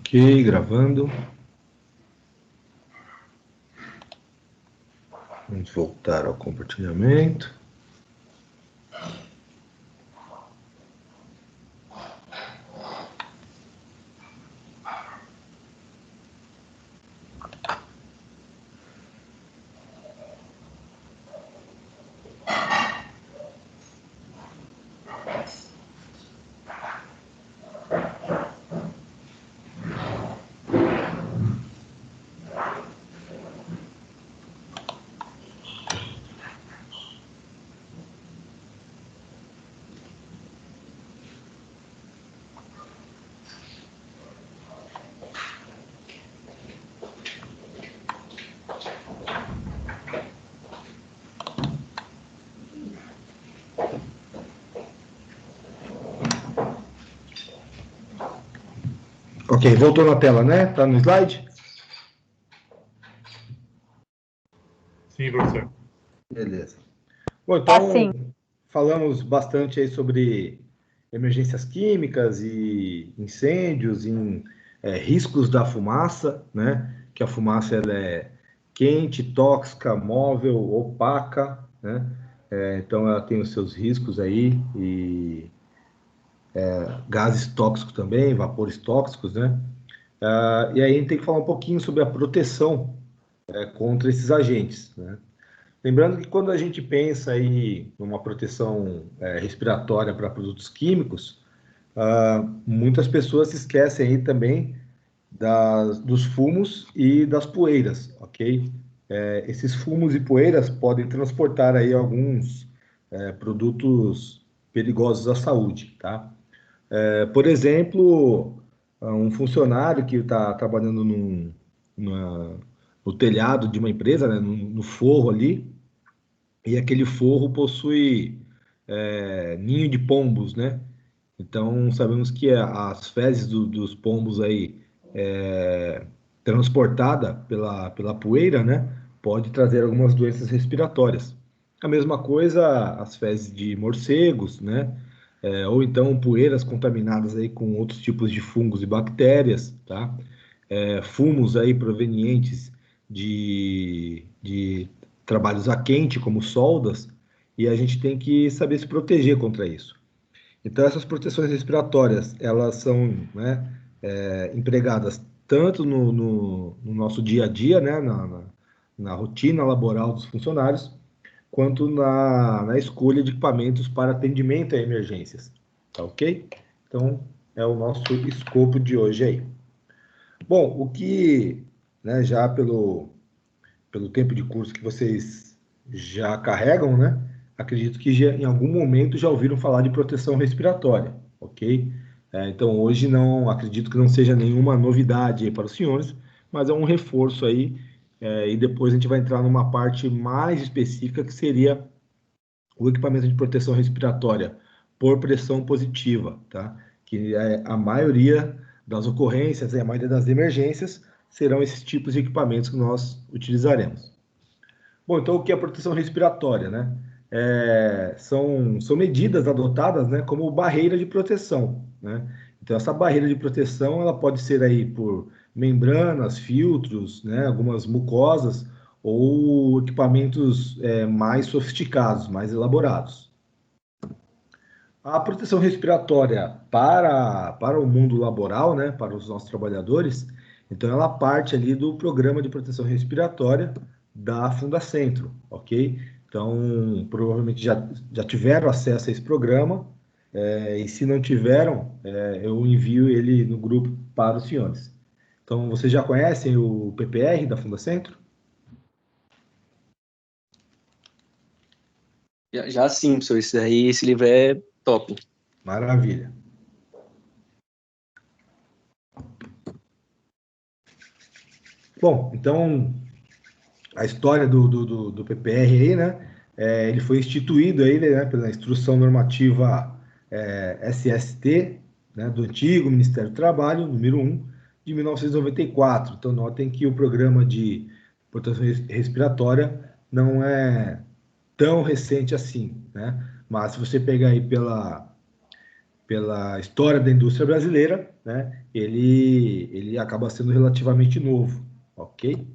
Ok, gravando. Vamos voltar ao compartilhamento. Ok, voltou na tela, né? Tá no slide? Sim, professor. Beleza. Bom, então, falamos bastante aí sobre emergências químicas e incêndios, em riscos da fumaça, né? Que a fumaça ela é quente, tóxica, móvel, opaca, né? Então, ela tem os seus riscos aí e gases tóxicos também, vapores tóxicos, né? E aí a gente tem que falar um pouquinho sobre a proteção contra esses agentes, né? Lembrando que quando a gente pensa aí numa proteção respiratória para produtos químicos, muitas pessoas se esquecem aí também dos fumos e das poeiras, ok? Esses fumos e poeiras podem transportar aí alguns produtos perigosos à saúde, tá? Por exemplo, um funcionário que está trabalhando no telhado de uma empresa, né, no forro ali, e aquele forro possui ninho de pombos, né? Então, sabemos que as fezes dos pombos aí, transportada pela poeira, né, pode trazer algumas doenças respiratórias. A mesma coisa as fezes de morcegos, né? Ou então poeiras contaminadas aí com outros tipos de fungos e bactérias, tá? Fumos aí provenientes de trabalhos a quente, como soldas, e a gente tem que saber se proteger contra isso. Então, essas proteções respiratórias, elas são, né, empregadas tanto no nosso dia a dia, né, na rotina laboral dos funcionários, quanto na escolha de equipamentos para atendimento a emergências. Tá ok? Então, é o nosso escopo de hoje aí. Bom, o que, né, já pelo tempo de curso que vocês já carregam, né? Acredito que em algum momento já ouviram falar de proteção respiratória, ok? Então, hoje não acredito que não seja nenhuma novidade aí para os senhores, mas é um reforço aí, e depois a gente vai entrar numa parte mais específica que seria o equipamento de proteção respiratória por pressão positiva, tá? Que a maioria das ocorrências e a maioria das emergências serão esses tipos de equipamentos que nós utilizaremos. Bom, então o que é proteção respiratória, né? São medidas adotadas, né, como barreira de proteção, né? Então essa barreira de proteção ela pode ser aí por membranas, filtros, né, algumas mucosas ou equipamentos mais sofisticados, mais elaborados. A proteção respiratória para o mundo laboral, né, para os nossos trabalhadores, então ela parte ali do programa de proteção respiratória da Fundacentro, ok? Então, provavelmente já tiveram acesso a esse programa, e se não tiveram, eu envio ele no grupo para os senhores. Então, vocês já conhecem o PPR da Fundacentro? Já sim, professor. Esse livro é top. Maravilha. Bom, então a história do PPR aí, né? Ele foi instituído aí, né, pela Instrução Normativa SST, né, do antigo Ministério do Trabalho, número 1, de 1994. Então, notem que o programa de proteção respiratória não é tão recente assim, né? Mas se você pegar aí pela história da indústria brasileira, né, ele acaba sendo relativamente novo, ok?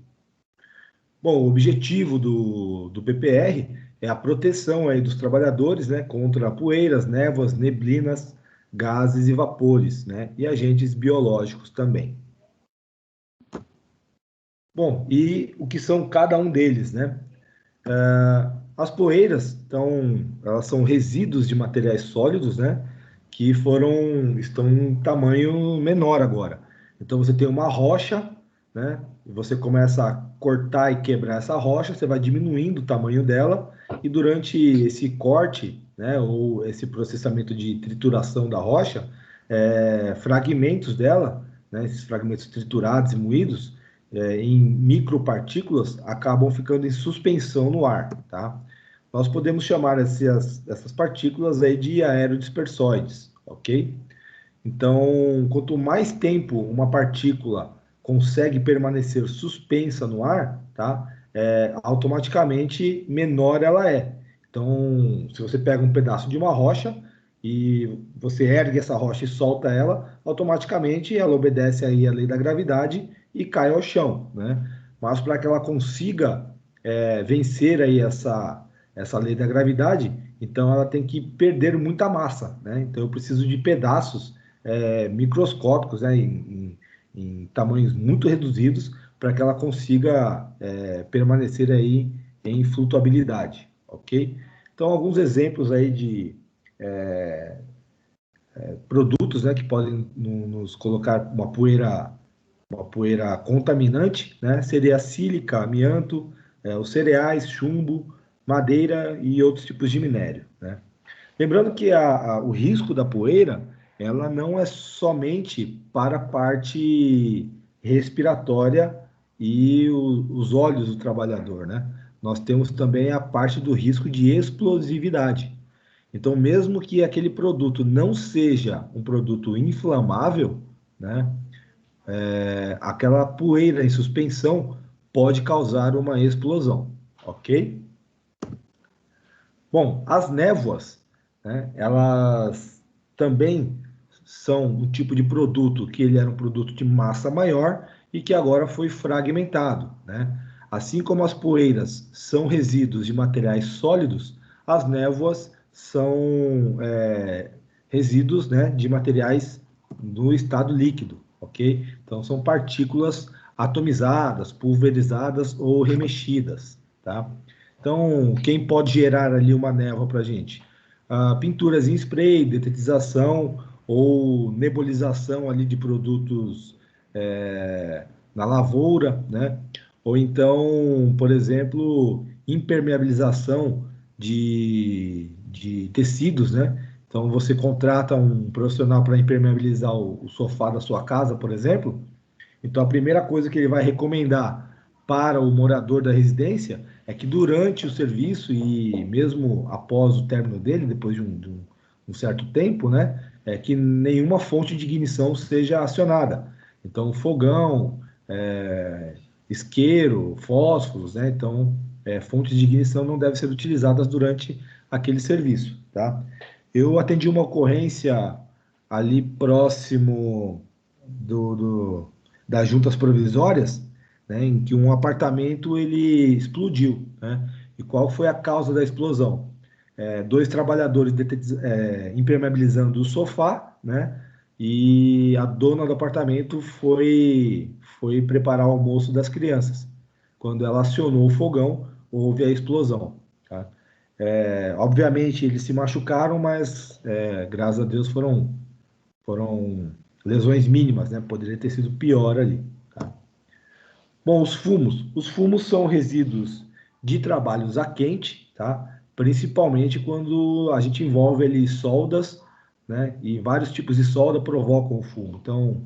Bom, o objetivo do PPR é a proteção aí dos trabalhadores, né, contra poeiras, névoas, neblinas, gases e vapores, né, e agentes biológicos também. Bom, e o que são cada um deles, né? As poeiras, então, elas são resíduos de materiais sólidos, né, que estão em tamanho menor agora. Então, você tem uma rocha, né, e você começa a cortar e quebrar essa rocha, você vai diminuindo o tamanho dela, e durante esse corte, né, ou esse processamento de trituração da rocha, fragmentos dela, né, esses fragmentos triturados e moídos, em micropartículas, acabam ficando em suspensão no ar, tá? Nós podemos chamar essas partículas aí de aerodispersóides, ok? Então, quanto mais tempo uma partícula consegue permanecer suspensa no ar, tá? Automaticamente menor ela é. Então, se você pega um pedaço de uma rocha e você ergue essa rocha e solta ela, automaticamente ela obedece aí a lei da gravidade e cai ao chão, né? Mas para que ela consiga vencer aí essa lei da gravidade, então ela tem que perder muita massa, né? Então eu preciso de pedaços microscópicos, né, em tamanhos muito reduzidos, para que ela consiga permanecer aí em flutuabilidade, ok? Então, alguns exemplos aí de produtos, né, que podem nos colocar uma poeira contaminante, né, seria a sílica, amianto, os cereais, chumbo, madeira e outros tipos de minério, né? Lembrando que o risco da poeira, ela não é somente para a parte respiratória e os olhos do trabalhador, né? Nós temos também a parte do risco de explosividade. Então, mesmo que aquele produto não seja um produto inflamável, né? Aquela poeira em suspensão pode causar uma explosão, ok? Bom, as névoas, né, elas também são um tipo de produto que ele era um produto de massa maior e que agora foi fragmentado, né? Assim como as poeiras são resíduos de materiais sólidos, as névoas são resíduos, né, de materiais no estado líquido, ok? Então são partículas atomizadas, pulverizadas ou remexidas, tá? Então, quem pode gerar ali uma névoa para a gente? Pinturas em spray, detetização ou nebulização ali de produtos na lavoura, né? Ou então, por exemplo, impermeabilização de tecidos, né? Então, você contrata um profissional para impermeabilizar o sofá da sua casa, por exemplo. Então, a primeira coisa que ele vai recomendar para o morador da residência é que durante o serviço e mesmo após o término dele, depois de um certo tempo, né, que nenhuma fonte de ignição seja acionada. Então, fogão, isqueiro, fósforos, né, então, fontes de ignição não devem ser utilizadas durante aquele serviço, tá? Eu atendi uma ocorrência ali próximo das juntas provisórias, né, em que um apartamento ele explodiu, né? E qual foi a causa da explosão? Dois trabalhadores impermeabilizando o sofá, né? E a dona do apartamento foi preparar o almoço das crianças. Quando ela acionou o fogão, houve a explosão, tá? Obviamente eles se machucaram, mas graças a Deus foram lesões mínimas, né? Poderia ter sido pior ali, tá? Bom, os fumos. Os fumos são resíduos de trabalhos a quente, tá? Principalmente quando a gente envolve ali soldas, né? E vários tipos de solda provocam o fumo. Então,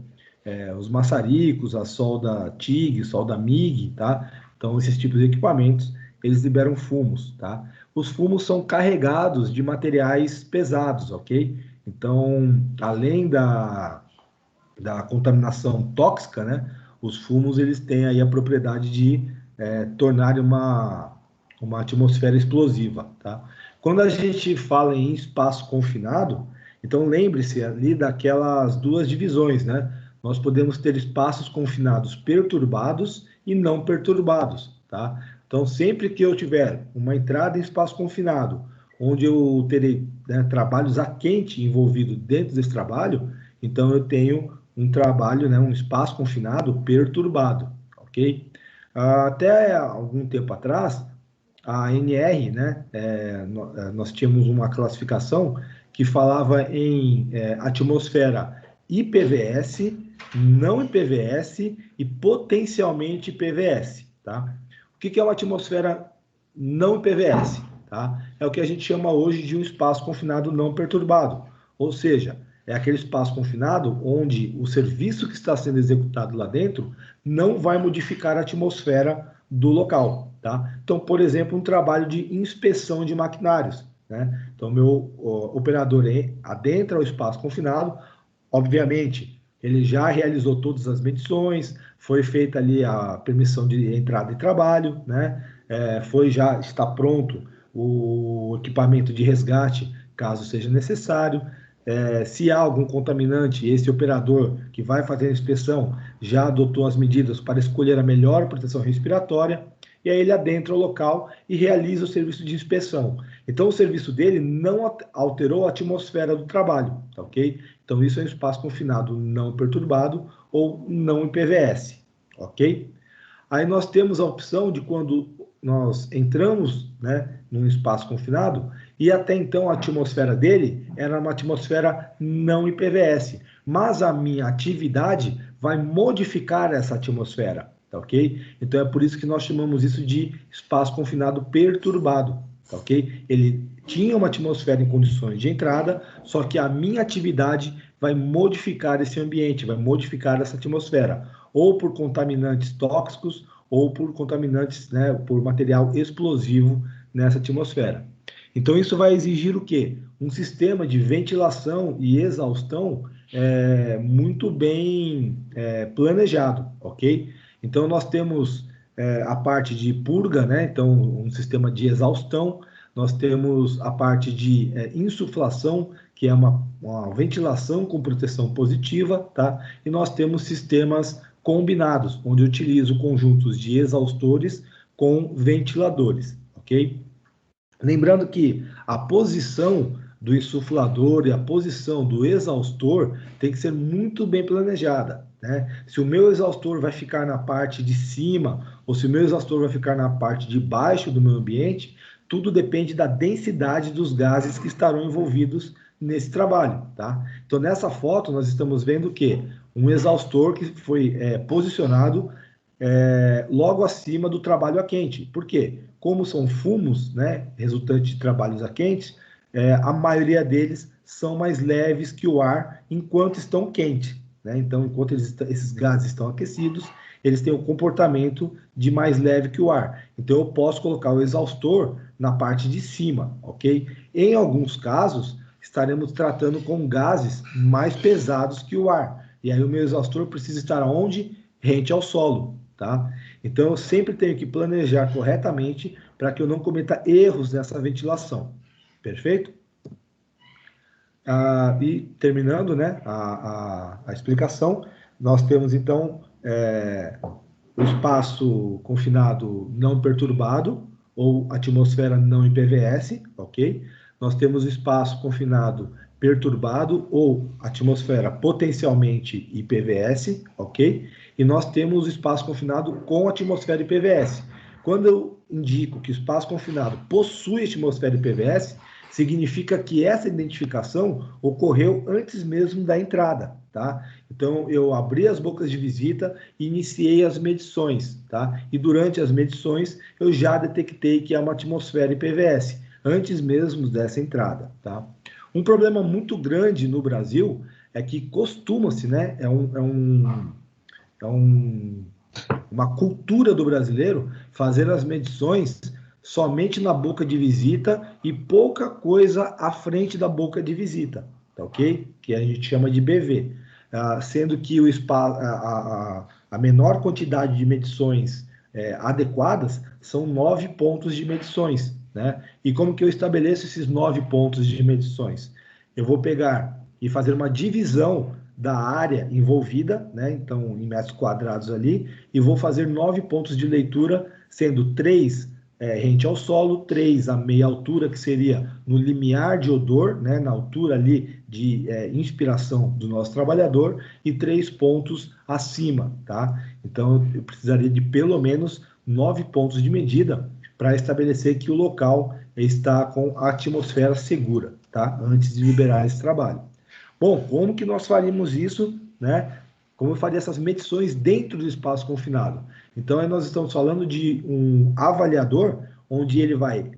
os maçaricos, a solda TIG, solda MIG, tá? Então, esses tipos de equipamentos, eles liberam fumos, tá? Os fumos são carregados de materiais pesados, ok? Então, além da contaminação tóxica, né? Os fumos eles têm aí a propriedade de tornar uma atmosfera explosiva, tá? Quando a gente fala em espaço confinado, Então, lembre-se ali daquelas duas divisões, né? Nós podemos ter espaços confinados perturbados e não perturbados, tá? Então, sempre que eu tiver uma entrada em espaço confinado, onde eu terei, né, trabalhos a quente envolvido dentro desse trabalho, então eu tenho um trabalho, né, um espaço confinado perturbado, ok? Até algum tempo atrás, a NR, né, nós tínhamos uma classificação que falava em atmosfera IPVS, não IPVS e potencialmente IPVS, tá? O que é uma atmosfera não IPVS? Tá? É o que a gente chama hoje de um espaço confinado não perturbado, ou seja, é aquele espaço confinado onde o serviço que está sendo executado lá dentro não vai modificar a atmosfera do local, tá? Então, por exemplo, um trabalho de inspeção de maquinários, né? Então, meu operador adentra o espaço confinado, obviamente, ele já realizou todas as medições, foi feita ali a permissão de entrada e trabalho, né? Está pronto o equipamento de resgate, caso seja necessário. Se há algum contaminante, esse operador que vai fazer a inspeção já adotou as medidas para escolher a melhor proteção respiratória, e aí ele adentra o local e realiza o serviço de inspeção. Então, o serviço dele não alterou a atmosfera do trabalho, tá ok? Então, isso é um espaço confinado não perturbado ou não IPVS, ok? Aí nós temos a opção de quando nós entramos, né, num espaço confinado, e até então a atmosfera dele era uma atmosfera não IPVS, mas a minha atividade vai modificar essa atmosfera, tá ok? Então é por isso que nós chamamos isso de espaço confinado perturbado, tá ok? Ele tinha uma atmosfera em condições de entrada, só que a minha atividade vai modificar esse ambiente, vai modificar essa atmosfera, ou por contaminantes tóxicos, ou por contaminantes, né, por material explosivo nessa atmosfera. Então, isso vai exigir o quê? Um sistema de ventilação e exaustão muito bem planejado, ok? Então, nós temos a parte de purga, né? Então, um sistema de exaustão. Nós temos a parte de insuflação, que é uma ventilação com proteção positiva, tá? E nós temos sistemas combinados, onde eu utilizo conjuntos de exaustores com ventiladores, ok? Lembrando que a posição do insuflador e a posição do exaustor tem que ser muito bem planejada, né? Se o meu exaustor vai ficar na parte de cima ou se o meu exaustor vai ficar na parte de baixo do meu ambiente, tudo depende da densidade dos gases que estarão envolvidos nesse trabalho, tá? Então, nessa foto, nós estamos vendo o quê? Um exaustor que foi posicionado logo acima do trabalho a quente. Por quê? Como são fumos, né, resultantes de trabalhos a quente, a maioria deles são mais leves que o ar enquanto estão quentes, né? Então, enquanto esses gases estão aquecidos, eles têm o comportamento de mais leve que o ar. Então, eu posso colocar o exaustor na parte de cima, ok? Em alguns casos, estaremos tratando com gases mais pesados que o ar. E aí o meu exaustor precisa estar onde? Rente ao solo, tá? Então, eu sempre tenho que planejar corretamente para que eu não cometa erros nessa ventilação. Perfeito? E terminando, né, a explicação, nós temos, então, o espaço confinado não perturbado, ou atmosfera não IPVS, ok? Nós temos o espaço confinado perturbado, ou atmosfera potencialmente IPVS, ok? E nós temos o espaço confinado com atmosfera IPVS. Quando eu indico que o espaço confinado possui atmosfera IPVS, significa que essa identificação ocorreu antes mesmo da entrada, tá? Então, eu abri as bocas de visita e iniciei as medições, tá? E durante as medições, eu já detectei que é uma atmosfera IPVS, antes mesmo dessa entrada, tá? Um problema muito grande no Brasil é que costuma-se, né? Uma cultura do brasileiro fazer as medições somente na boca de visita e pouca coisa à frente da boca de visita, tá ok? Que a gente chama de BV. Sendo que a menor quantidade de medições adequadas são 9 pontos de medições, né? E como que eu estabeleço esses 9 pontos de medições? eu vou pegar e fazer uma divisão da área envolvida, né? Então, em metros quadrados ali, e vou fazer 9 pontos de leitura, sendo 3 rente ao solo, 3 a meia altura, que seria no limiar de odor, né? Na altura ali de inspiração do nosso trabalhador, e 3 pontos acima, tá? Então, eu precisaria de pelo menos 9 pontos de medida para estabelecer que o local está com a atmosfera segura, tá? Antes de liberar esse trabalho. Bom, como que nós faríamos isso, né? Como eu faria essas medições dentro do espaço confinado? Então, aí nós estamos falando de um avaliador, onde ele vai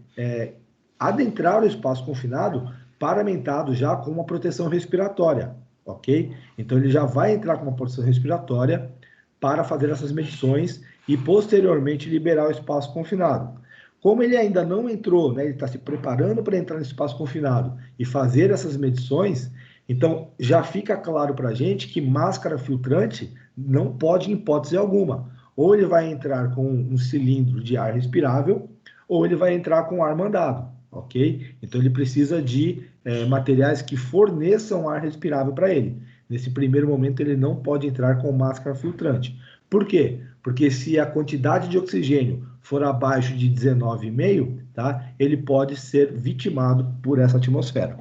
adentrar o espaço confinado paramentado já com uma proteção respiratória, ok? Então, ele já vai entrar com uma proteção respiratória para fazer essas medições e, posteriormente, liberar o espaço confinado. Como ele ainda não entrou, né, ele está se preparando para entrar no espaço confinado e fazer essas medições, então já fica claro para a gente que máscara filtrante não pode, em hipótese alguma. Ou ele vai entrar com um cilindro de ar respirável, ou ele vai entrar com ar mandado, ok? Então ele precisa de materiais que forneçam ar respirável para ele. Nesse primeiro momento ele não pode entrar com máscara filtrante. Por quê? Porque se a quantidade de oxigênio for abaixo de 19,5, tá? Ele pode ser vitimado por essa atmosfera.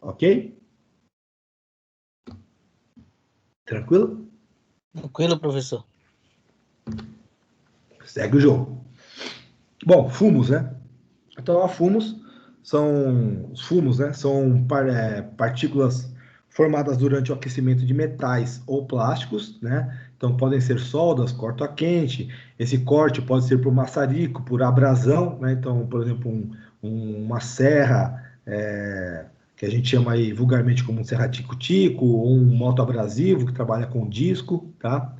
Ok? Tranquilo? Tranquilo, professor. Segue o jogo. Bom, fumos, né? Então, os fumos, né? São partículas formadas durante o aquecimento de metais ou plásticos, né? Então, podem ser soldas, corte a quente. Esse corte pode ser por maçarico, por abrasão, né? Então, por exemplo, uma serra, que a gente chama aí vulgarmente como um serra-tico-tico, ou um motoabrasivo que trabalha com disco, tá?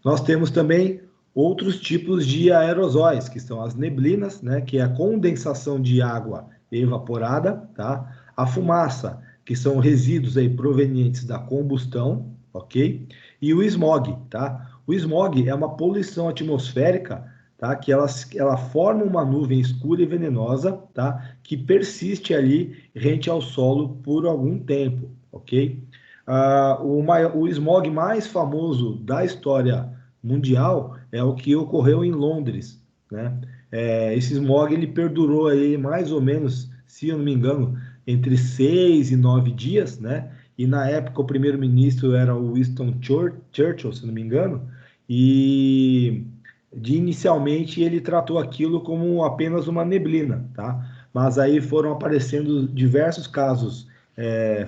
Nós temos também outros tipos de aerosóis, que são as neblinas, né, que é a condensação de água evaporada, tá? A fumaça, que são resíduos aí provenientes da combustão, ok? E o smog, tá? O smog é uma poluição atmosférica, tá? Que ela forma uma nuvem escura e venenosa, tá? Que persiste ali rente ao solo por algum tempo, ok? O smog mais famoso da história mundial é o que ocorreu em Londres, né? Esse smog ele perdurou aí mais ou menos, se eu não me engano, entre 6 e 9 dias, né? E na época o primeiro-ministro era o Winston Churchill, se não me engano, e inicialmente ele tratou aquilo como apenas uma neblina, tá? Mas aí foram aparecendo diversos casos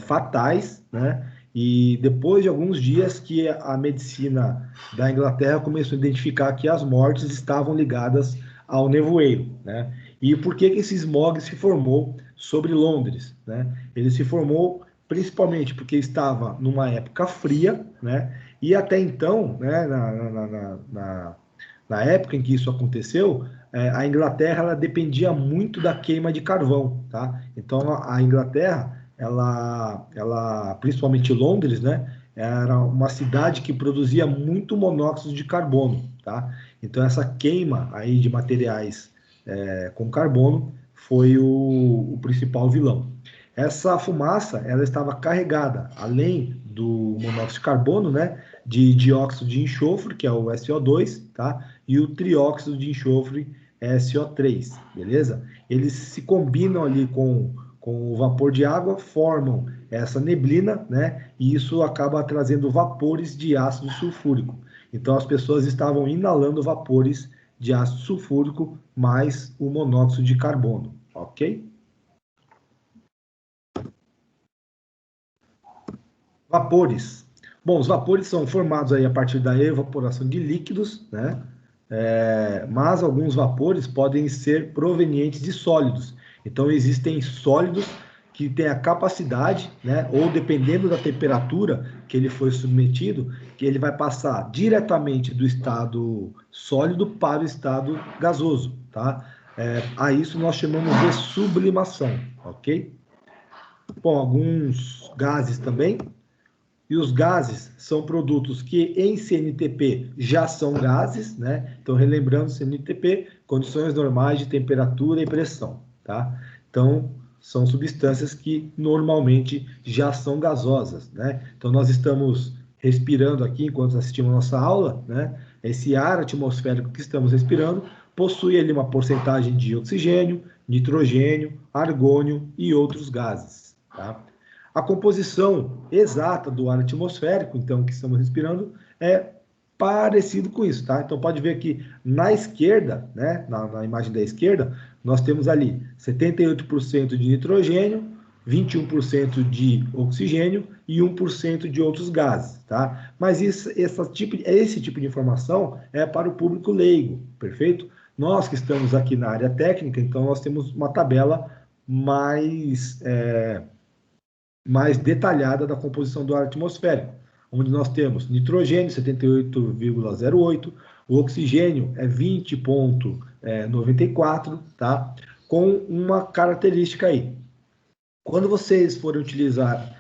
fatais, né? E depois de alguns dias que a medicina da Inglaterra começou a identificar que as mortes estavam ligadas ao nevoeiro, né? E por que esse smog se formou sobre Londres, né? Ele se formou principalmente porque estava numa época fria, né? E até então, né, na época em que isso aconteceu, a Inglaterra ela dependia muito da queima de carvão, tá? Então a Inglaterra ela, principalmente Londres, né, era uma cidade que produzia muito monóxido de carbono, tá? Então essa queima aí de materiais com carbono foi o principal vilão. Essa fumaça, ela estava carregada, além do monóxido de carbono, né, de dióxido de enxofre, que é o SO2, tá? E o trióxido de enxofre, SO3, beleza? Eles se combinam ali com o vapor de água, formam essa neblina, né? E isso acaba trazendo vapores de ácido sulfúrico. Então, as pessoas estavam inalando vapores de ácido sulfúrico mais o monóxido de carbono, ok? Vapores. Bom, os vapores são formados aí a partir da evaporação de líquidos, né? Mas alguns vapores podem ser provenientes de sólidos. Então, existem sólidos que têm a capacidade, né, ou dependendo da temperatura que ele foi submetido, que ele vai passar diretamente do estado sólido para o estado gasoso, tá? A isso nós chamamos de sublimação, ok? Bom, alguns gases também. E os gases são produtos que em CNTP já são gases, né? Então, relembrando, CNTP, condições normais de temperatura e pressão, tá? Então, são substâncias que normalmente já são gasosas, né? Então, nós estamos respirando aqui, enquanto assistimos a nossa aula, né? Esse ar atmosférico que estamos respirando possui ali uma porcentagem de oxigênio, nitrogênio, argônio e outros gases, tá? A composição exata do ar atmosférico, então, que estamos respirando, é parecido com isso, tá? Então, pode ver que na esquerda, né, na imagem da esquerda, nós temos ali 78% de nitrogênio, 21% de oxigênio e 1% de outros gases, tá? Mas esse tipo de informação é para o público leigo, perfeito? Nós que estamos aqui na área técnica, então nós temos uma tabela mais detalhada da composição do ar atmosférico, onde nós temos nitrogênio 78,08, o oxigênio é 20,94, tá? Com uma característica aí. Quando vocês forem utilizar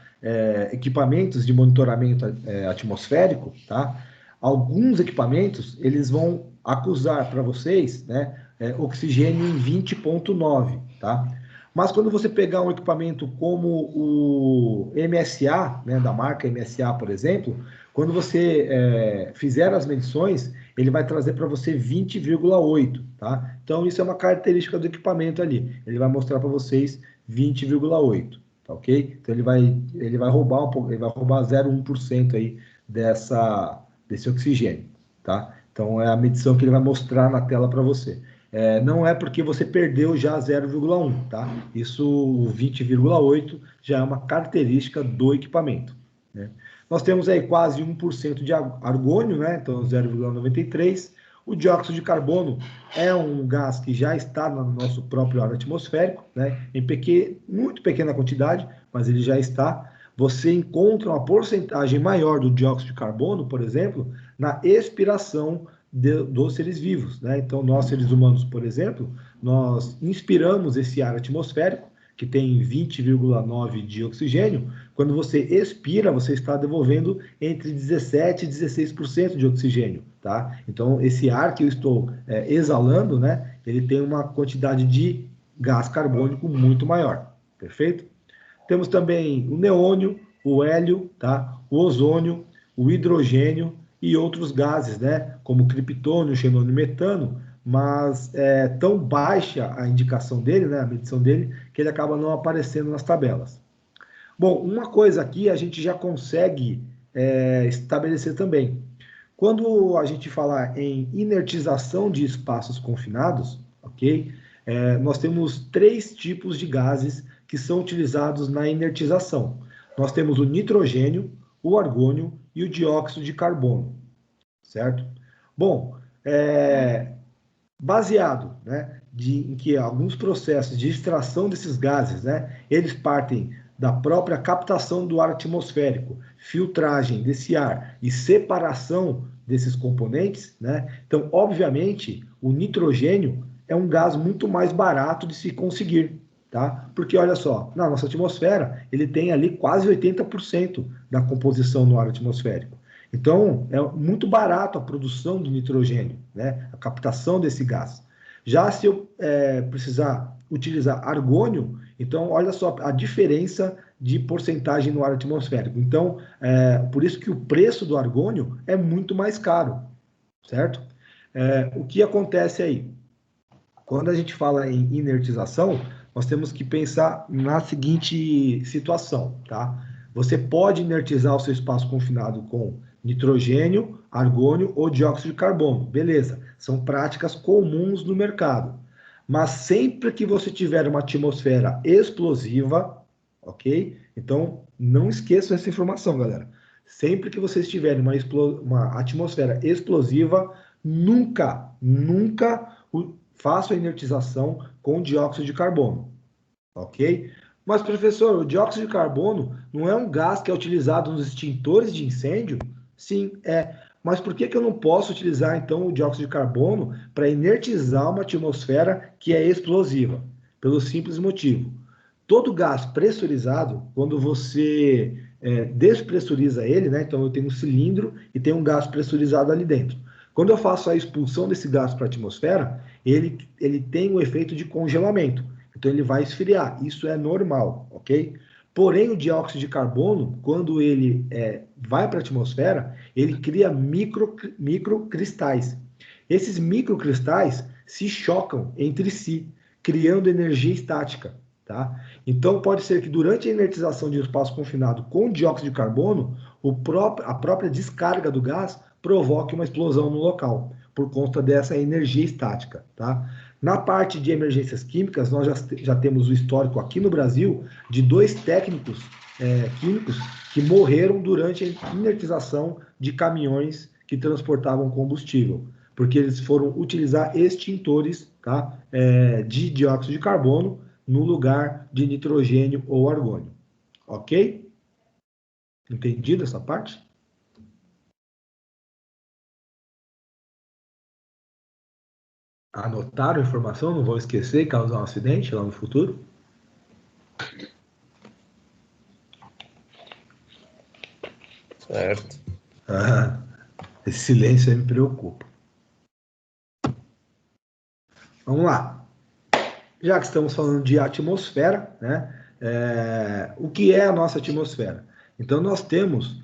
equipamentos de monitoramento atmosférico, tá? Alguns equipamentos, eles vão acusar para vocês, né, oxigênio em 20,9, tá? Mas quando você pegar um equipamento como o MSA, né, da marca MSA, por exemplo, quando você fizer as medições, ele vai trazer para você 20,8, tá? Então, isso é uma característica do equipamento ali. Ele vai mostrar para vocês 20,8, tá ok? Então, ele vai roubar um pouco, ele vai roubar 0,1% aí desse oxigênio, tá? Então, é a medição que ele vai mostrar na tela para você. Não é porque você perdeu já 0,1, tá? Isso, o 20,8 já é uma característica do equipamento, né? Nós temos aí quase 1% de argônio, né? Então 0,93. O dióxido de carbono é um gás que já está no nosso próprio ar atmosférico, né? Em muito pequena quantidade, mas ele já está. Você encontra uma porcentagem maior do dióxido de carbono, por exemplo, na expiração dos seres vivos, né? Então, nós, seres humanos, por exemplo, nós inspiramos esse ar atmosférico, que tem 20,9 de oxigênio. Quando você expira, você está devolvendo entre 17% e 16% de oxigênio, tá? Então, esse ar que eu estou exalando, né, ele tem uma quantidade de gás carbônico muito maior, perfeito? Temos também o neônio, o hélio, tá? O ozônio, o hidrogênio e outros gases, né? Como criptônio, xenônio e metano, mas é tão baixa a indicação dele, né? A medição dele, que ele acaba não aparecendo nas tabelas. Bom, uma coisa aqui a gente já consegue estabelecer também. Quando a gente fala em inertização de espaços confinados, ok? Nós temos 3 tipos de gases que são utilizados na inertização. Nós temos o nitrogênio, o argônio e o dióxido de carbono, certo? Bom, baseado, né, em que alguns processos de extração desses gases, né, eles partem da própria captação do ar atmosférico, filtragem desse ar e separação desses componentes, né? Então, obviamente, o nitrogênio é um gás muito mais barato de se conseguir, tá? Porque, olha só, na nossa atmosfera, ele tem ali quase 80% da composição no ar atmosférico. Então, é muito barato a produção do nitrogênio, né? A captação desse gás. Já se eu precisar utilizar argônio, então, olha só a diferença de porcentagem no ar atmosférico. Então, por isso que o preço do argônio é muito mais caro, certo? O que acontece aí? Quando a gente fala em inertização, nós temos que pensar na seguinte situação, tá? Você pode inertizar o seu espaço confinado com nitrogênio, argônio ou dióxido de carbono. Beleza, são práticas comuns no mercado. Mas sempre que você tiver uma atmosfera explosiva, ok? Então, não esqueçam essa informação, galera. Sempre que vocês tiverem uma atmosfera explosiva, nunca façam a inertização com dióxido de carbono, ok? Mas, professor, o dióxido de carbono não é um gás que é utilizado nos extintores de incêndio? Sim, é. Mas por que eu não posso utilizar, então, o dióxido de carbono para inertizar uma atmosfera que é explosiva? Pelo simples motivo. Todo gás pressurizado, quando você despressuriza ele, né? Então, eu tenho um cilindro e tem um gás pressurizado ali dentro. Quando eu faço a expulsão desse gás para a atmosfera, ele tem um efeito de congelamento. Então ele vai esfriar. Isso é normal, ok? Porém, o dióxido de carbono, quando ele vai para a atmosfera, ele cria microcristais. Esses microcristais se chocam entre si, criando energia estática. Tá? Então, pode ser que durante a inertização de um espaço confinado com dióxido de carbono, a própria descarga do gás provoque uma explosão no local, por conta dessa energia estática. Tá? Na parte de emergências químicas, nós já temos o histórico aqui no Brasil de 2 técnicos químicos que morreram durante a inertização de caminhões que transportavam combustível, porque eles foram utilizar extintores, tá, de dióxido de carbono no lugar de nitrogênio ou argônio. Ok? Entendido essa parte? Anotaram a informação? Não vão esquecer e causar um acidente lá no futuro? Certo. Esse silêncio aí me preocupa. Vamos lá. Já que estamos falando de atmosfera, né? O que é a nossa atmosfera? Então, nós temos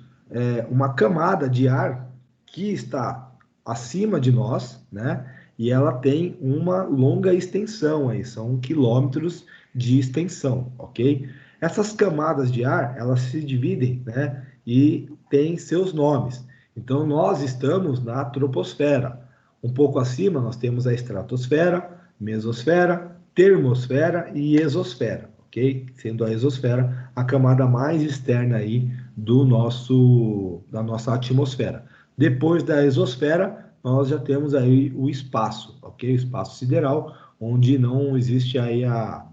uma camada de ar que está acima de nós, né? E ela tem uma longa extensão aí, são quilômetros de extensão, ok? Essas camadas de ar, elas se dividem, né? E têm seus nomes. Então, nós estamos na troposfera. Um pouco acima, nós temos a estratosfera, mesosfera, termosfera e exosfera, ok? Sendo a exosfera a camada mais externa aí da nossa atmosfera. Depois da exosfera, nós já temos aí o espaço, ok? O espaço sideral, onde não existe aí a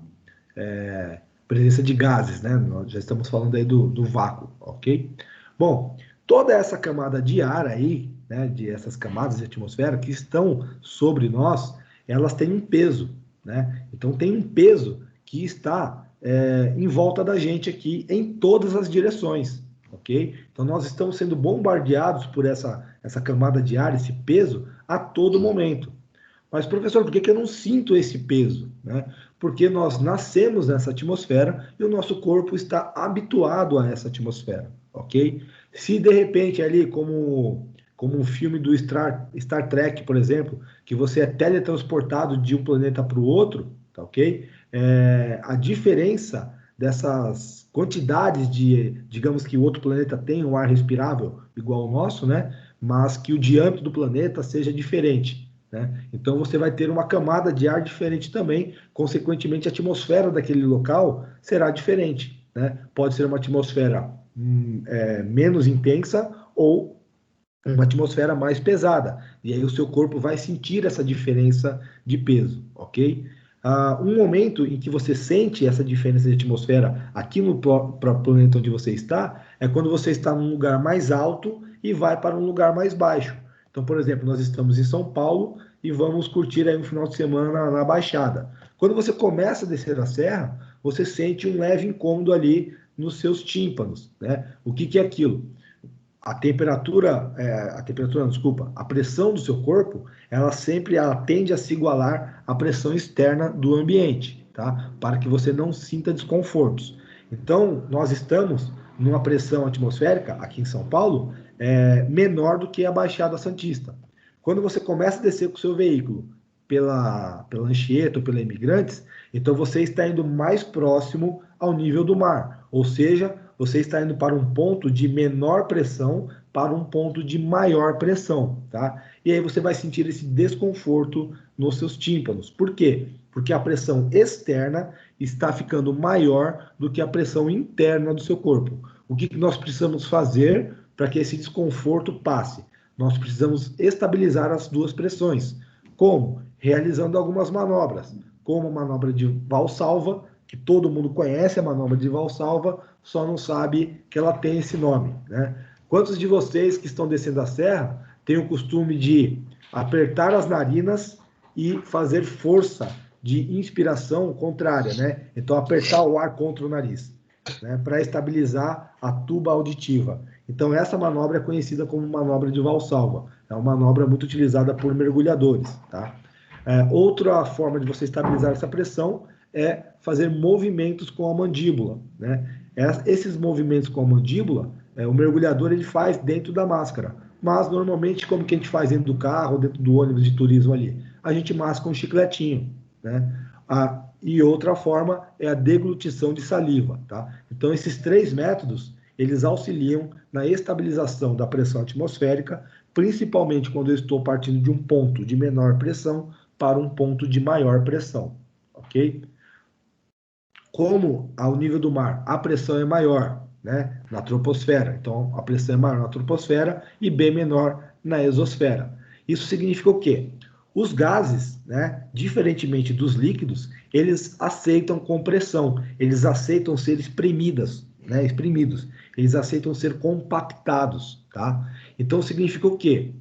presença de gases, né? Nós já estamos falando aí do vácuo, ok? Bom, toda essa camada de ar aí, né, de essas camadas de atmosfera que estão sobre nós, elas têm um peso, né? Então tem um peso que está em volta da gente aqui em todas as direções, ok? Então nós estamos sendo bombardeados por essa camada de ar, esse peso, a todo momento. Mas, professor, por que eu não sinto esse peso? Né? Porque nós nascemos nessa atmosfera e o nosso corpo está habituado a essa atmosfera, ok? Se de repente ali, como um filme do Star Trek, por exemplo, que você é teletransportado de um planeta para o outro, tá ok? A diferença dessas quantidades digamos que o outro planeta tem um ar respirável igual ao nosso, né? Mas que o diâmetro do planeta seja diferente. Né? Então você vai ter uma camada de ar diferente também, consequentemente a atmosfera daquele local será diferente. Né? Pode ser uma atmosfera menos intensa ou uma atmosfera mais pesada, e aí o seu corpo vai sentir essa diferença de peso, ok? Um momento em que você sente essa diferença de atmosfera aqui no planeta onde você está, é quando você está num lugar mais alto e vai para um lugar mais baixo. Então, por exemplo, nós estamos em São Paulo e vamos curtir aí um final de semana na Baixada. Quando você começa a descer a serra, você sente um leve incômodo ali nos seus tímpanos, né? O que é aquilo? A pressão do seu corpo, ela tende a se igualar à pressão externa do ambiente, tá? Para que você não sinta desconfortos. Então, nós estamos numa pressão atmosférica, aqui em São Paulo, menor do que a Baixada Santista. Quando você começa a descer com o seu veículo pela Anchieta ou pela Imigrantes, então você está indo mais próximo ao nível do mar, ou seja, você está indo para um ponto de menor pressão para um ponto de maior pressão, tá? E aí você vai sentir esse desconforto nos seus tímpanos. Por quê? Porque a pressão externa está ficando maior do que a pressão interna do seu corpo. O que nós precisamos fazer para que esse desconforto passe? Nós precisamos estabilizar as duas pressões. Como? Realizando algumas manobras, como a manobra de Valsalva, que todo mundo conhece a manobra de Valsalva, só não sabe que ela tem esse nome, né? Quantos de vocês que estão descendo a serra têm o costume de apertar as narinas e fazer força de inspiração contrária, né? Então, apertar o ar contra o nariz, né? Para estabilizar a tuba auditiva. Então, essa manobra é conhecida como manobra de Valsalva. É uma manobra muito utilizada por mergulhadores, tá? Outra forma de você estabilizar essa pressão é fazer movimentos com a mandíbula, né? Esses movimentos com a mandíbula, o mergulhador ele faz dentro da máscara, mas normalmente como que a gente faz dentro do carro, dentro do ônibus de turismo ali? A gente masca um chicletinho, né? E outra forma é a deglutição de saliva, tá? Então esses 3 métodos, eles auxiliam na estabilização da pressão atmosférica, principalmente quando eu estou partindo de um ponto de menor pressão para um ponto de maior pressão, ok? Como ao nível do mar a pressão é maior, né, na troposfera, então a pressão é maior na troposfera e bem menor na exosfera. Isso significa o quê? Os gases, né, diferentemente dos líquidos, eles aceitam compressão, eles aceitam ser exprimidos, eles aceitam ser compactados, tá? Então significa o quê?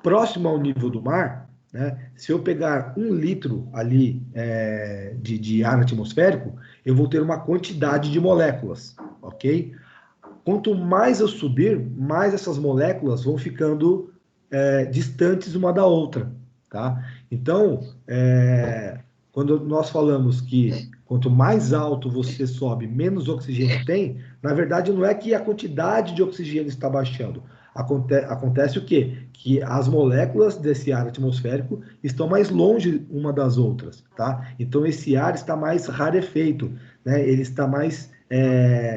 Próximo ao nível do mar, né, se eu pegar 1 litro ali de ar atmosférico, eu vou ter uma quantidade de moléculas, ok? Quanto mais eu subir, mais essas moléculas vão ficando distantes uma da outra, tá? Então, quando nós falamos que quanto mais alto você sobe, menos oxigênio tem, na verdade não é que a quantidade de oxigênio está baixando. Acontece o quê? Que as moléculas desse ar atmosférico estão mais longe uma das outras, tá? Então esse ar está mais rarefeito, né? Ele está mais,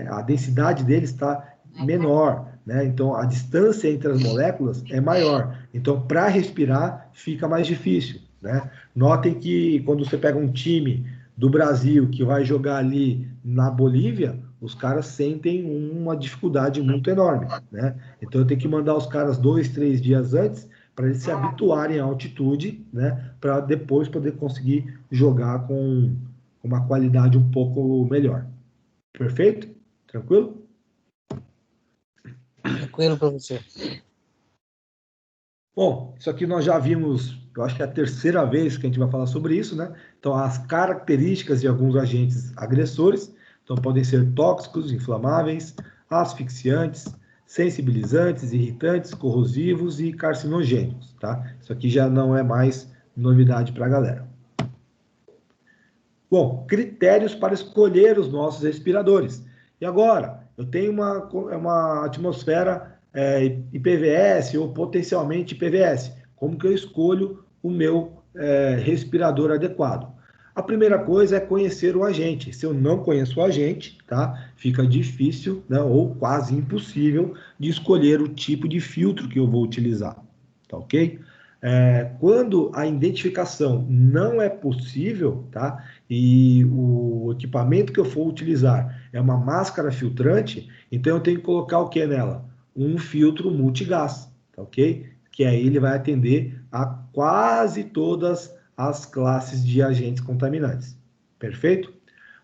a densidade dele está menor, né? Então a distância entre as moléculas é maior. Então para respirar fica mais difícil, né? Notem que quando você pega um time do Brasil que vai jogar ali na Bolívia, os caras sentem uma dificuldade muito enorme, né? Então eu tenho que mandar os caras 2, 3 dias antes para eles se habituarem à altitude, né? Para depois poder conseguir jogar com uma qualidade um pouco melhor. Perfeito? Tranquilo? Tranquilo, professor. Bom, isso aqui nós já vimos, eu acho que é a 3ª vez que a gente vai falar sobre isso, né? Então, as características de alguns agentes agressores, então podem ser tóxicos, inflamáveis, asfixiantes, sensibilizantes, irritantes, corrosivos e carcinogênicos, tá? Isso aqui já não é mais novidade para a galera. Bom, critérios para escolher os nossos respiradores. E agora, eu tenho uma atmosfera IPVS ou potencialmente IPVS. Como que eu escolho o meu respirador adequado? A primeira coisa é conhecer o agente. Se eu não conheço o agente, tá? Fica difícil, né, ou quase impossível de escolher o tipo de filtro que eu vou utilizar, tá ok? Quando a identificação não é possível, tá? E o equipamento que eu for utilizar é uma máscara filtrante, então eu tenho que colocar o que nela? Um filtro multigás, tá ok? Que aí ele vai atender a quase todas as classes de agentes contaminantes. Perfeito?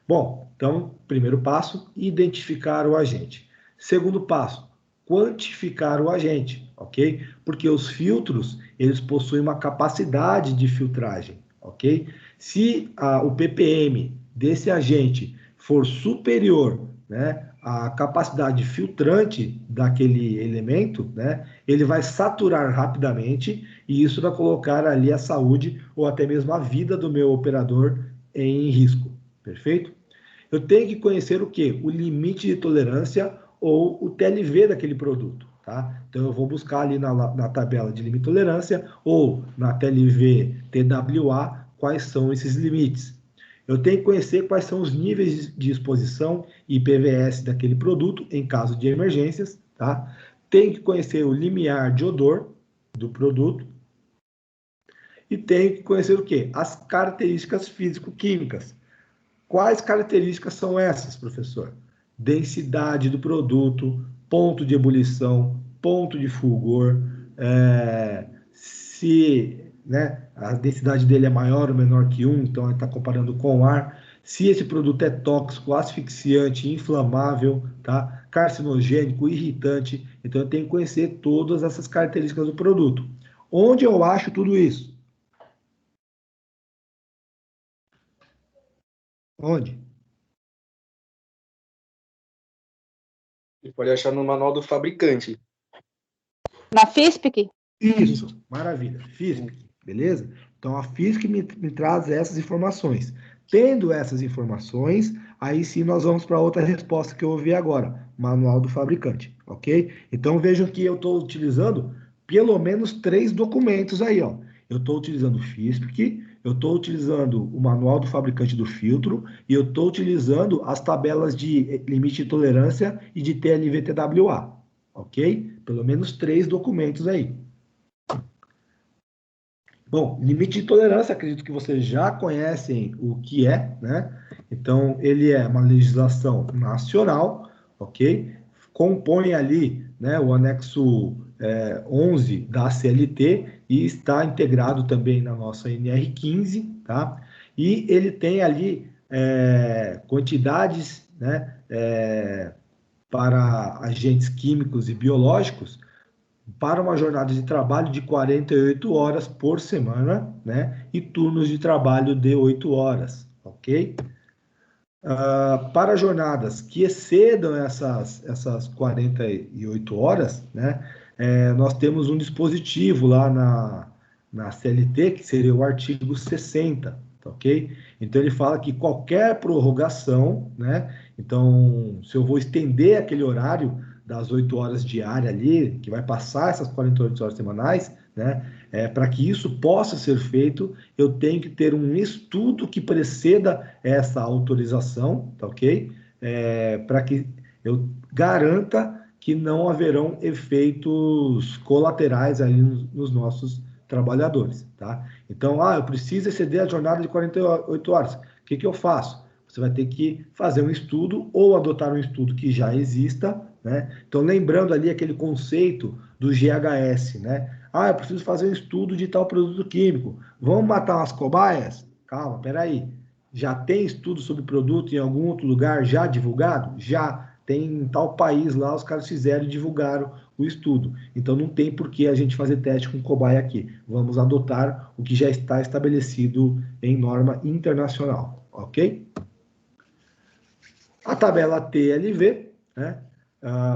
Bom, então, primeiro passo, identificar o agente. Segundo passo, quantificar o agente, ok? Porque os filtros, eles possuem uma capacidade de filtragem, ok? Se o ppm desse agente for superior, né, à capacidade filtrante daquele elemento, né, ele vai saturar rapidamente e isso vai colocar ali a saúde ou até mesmo a vida do meu operador em risco, perfeito? Eu tenho que conhecer o quê? O limite de tolerância ou o TLV daquele produto, tá? Então eu vou buscar ali na tabela de limite de tolerância ou na TLV TWA quais são esses limites. Eu tenho que conhecer quais são os níveis de exposição e IPVS daquele produto em caso de emergências, tá? Tenho que conhecer o limiar de odor do produto e tenho que conhecer o quê? As características físico-químicas. Quais características são essas, professor? Densidade do produto, ponto de ebulição, ponto de fulgor, se, né, a densidade dele é maior ou menor que 1, então ele está comparando com o ar, se esse produto é tóxico, asfixiante, inflamável, tá? Carcinogênico, irritante, então eu tenho que conhecer todas essas características do produto. Onde eu acho tudo isso? Onde? Você pode achar no manual do fabricante. Na FISPIC? Isso, maravilha. FISPIC, beleza? Então a FISPIC me traz essas informações. Tendo essas informações, aí sim nós vamos para outra resposta que eu ouvi agora, manual do fabricante, ok? Então vejam que eu estou utilizando pelo menos 3 documentos aí, ó. Eu estou utilizando o FISPIC, eu estou utilizando o manual do fabricante do filtro e eu estou utilizando as tabelas de limite de tolerância e de TLV-TWA, ok? Pelo menos 3 documentos aí. Bom, limite de tolerância, acredito que vocês já conhecem o que é, né? Então, ele é uma legislação nacional, ok? Compõe ali, né, o anexo 11 da CLT e está integrado também na nossa NR15, tá? E ele tem ali quantidades, né, para agentes químicos e biológicos para uma jornada de trabalho de 48 horas por semana, né? E turnos de trabalho de 8 horas, ok? Para jornadas que excedam essas 48 horas, né? Nós temos um dispositivo lá na CLT, que seria o artigo 60, ok? Então, ele fala que qualquer prorrogação, né? Então, se eu vou estender aquele horário das 8 horas diária ali, que vai passar essas 48 horas semanais, né? Para que isso possa ser feito, eu tenho que ter um estudo que preceda essa autorização, tá ok? Para que eu garanta que não haverão efeitos colaterais aí nos nossos trabalhadores, tá? Então, eu preciso exceder a jornada de 48 horas. O que eu faço? Você vai ter que fazer um estudo ou adotar um estudo que já exista, né? Então, lembrando ali aquele conceito do GHS, né? Eu preciso fazer um estudo de tal produto químico. Vamos matar umas cobaias? Calma, peraí. Já tem estudo sobre produto em algum outro lugar já divulgado? Já. Tem em tal país lá, os caras fizeram e divulgaram o estudo. Então, não tem por que a gente fazer teste com cobaia aqui. Vamos adotar o que já está estabelecido em norma internacional, ok? A tabela TLV, né?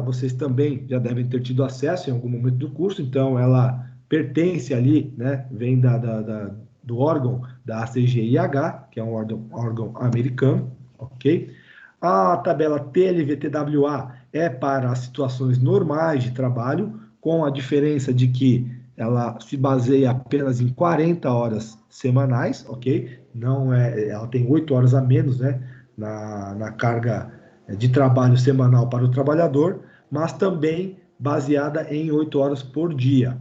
Vocês também já devem ter tido acesso em algum momento do curso, então ela pertence ali, né? Vem do órgão da ACGIH, que é um órgão americano, ok? A tabela TLV-TWA é para as situações normais de trabalho, com a diferença de que ela se baseia apenas em 40 horas semanais, ok? Não ela tem 8 horas a menos, né? Na carga de trabalho semanal para o trabalhador, mas também baseada em 8 horas por dia.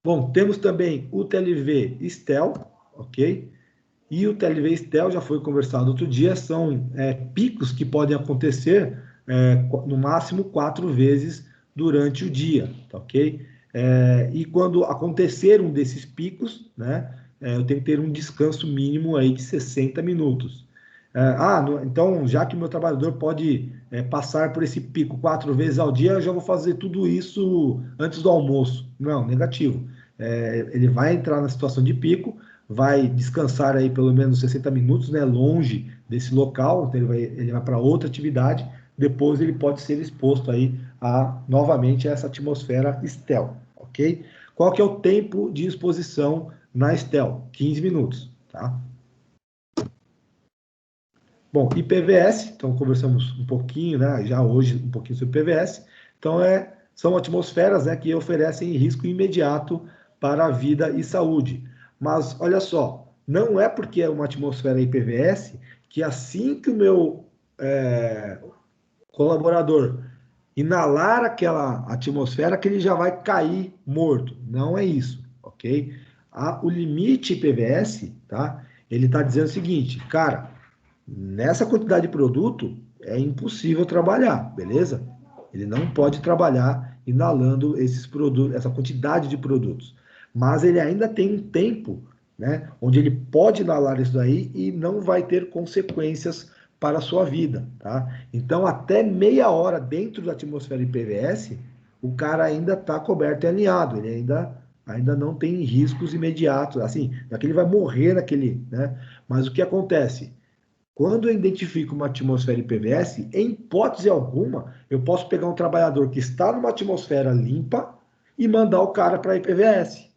Bom, temos também o TLV STEL, ok? E o TLV STEL já foi conversado outro dia, são picos que podem acontecer no máximo 4 vezes durante o dia, tá ok? E quando acontecer um desses picos, né, eu tenho que ter um descanso mínimo aí de 60 minutos. Então, já que o meu trabalhador pode passar por esse pico 4 vezes ao dia, eu já vou fazer tudo isso antes do almoço. Não, negativo. Ele vai entrar na situação de pico, vai descansar aí pelo menos 60 minutos, né, longe desse local, então ele vai para outra atividade, depois ele pode ser exposto aí novamente a essa atmosfera STEL, ok? Qual que é o tempo de exposição na STEL? 15 minutos, tá? Bom, e PVS, então conversamos um pouquinho, né, já hoje um pouquinho sobre PVS, então são atmosferas, né, que oferecem risco imediato para a vida e saúde. Mas olha só, não é porque é uma atmosfera IPVS que assim que o meu colaborador inalar aquela atmosfera que ele já vai cair morto. Não é isso, ok? O limite IPVS, tá? Ele está dizendo o seguinte, cara, nessa quantidade de produto é impossível trabalhar, beleza? Ele não pode trabalhar inalando esses produtos, essa quantidade de produtos. Mas ele ainda tem um tempo, né, onde ele pode inalar isso daí e não vai ter consequências para a sua vida, tá? Então, até meia hora dentro da atmosfera IPVS, o cara ainda está coberto e alinhado, ele ainda não tem riscos imediatos, assim, não é que ele vai morrer naquele, né? Mas o que acontece? Quando eu identifico uma atmosfera IPVS, em hipótese alguma, eu posso pegar um trabalhador que está numa atmosfera limpa e mandar o cara para IPVS,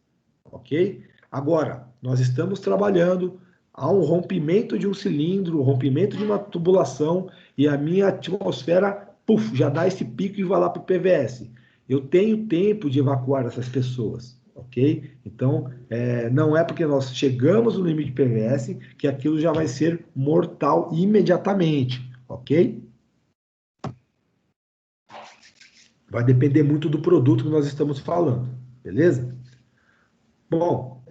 ok? Agora, nós estamos trabalhando, há um rompimento de um cilindro, um rompimento de uma tubulação, e a minha atmosfera, puf, já dá esse pico e vai lá para o PVS. Eu tenho tempo de evacuar essas pessoas, ok? Então, não é porque nós chegamos no limite de PVS que aquilo já vai ser mortal imediatamente, ok? Vai depender muito do produto que nós estamos falando, beleza? Bom,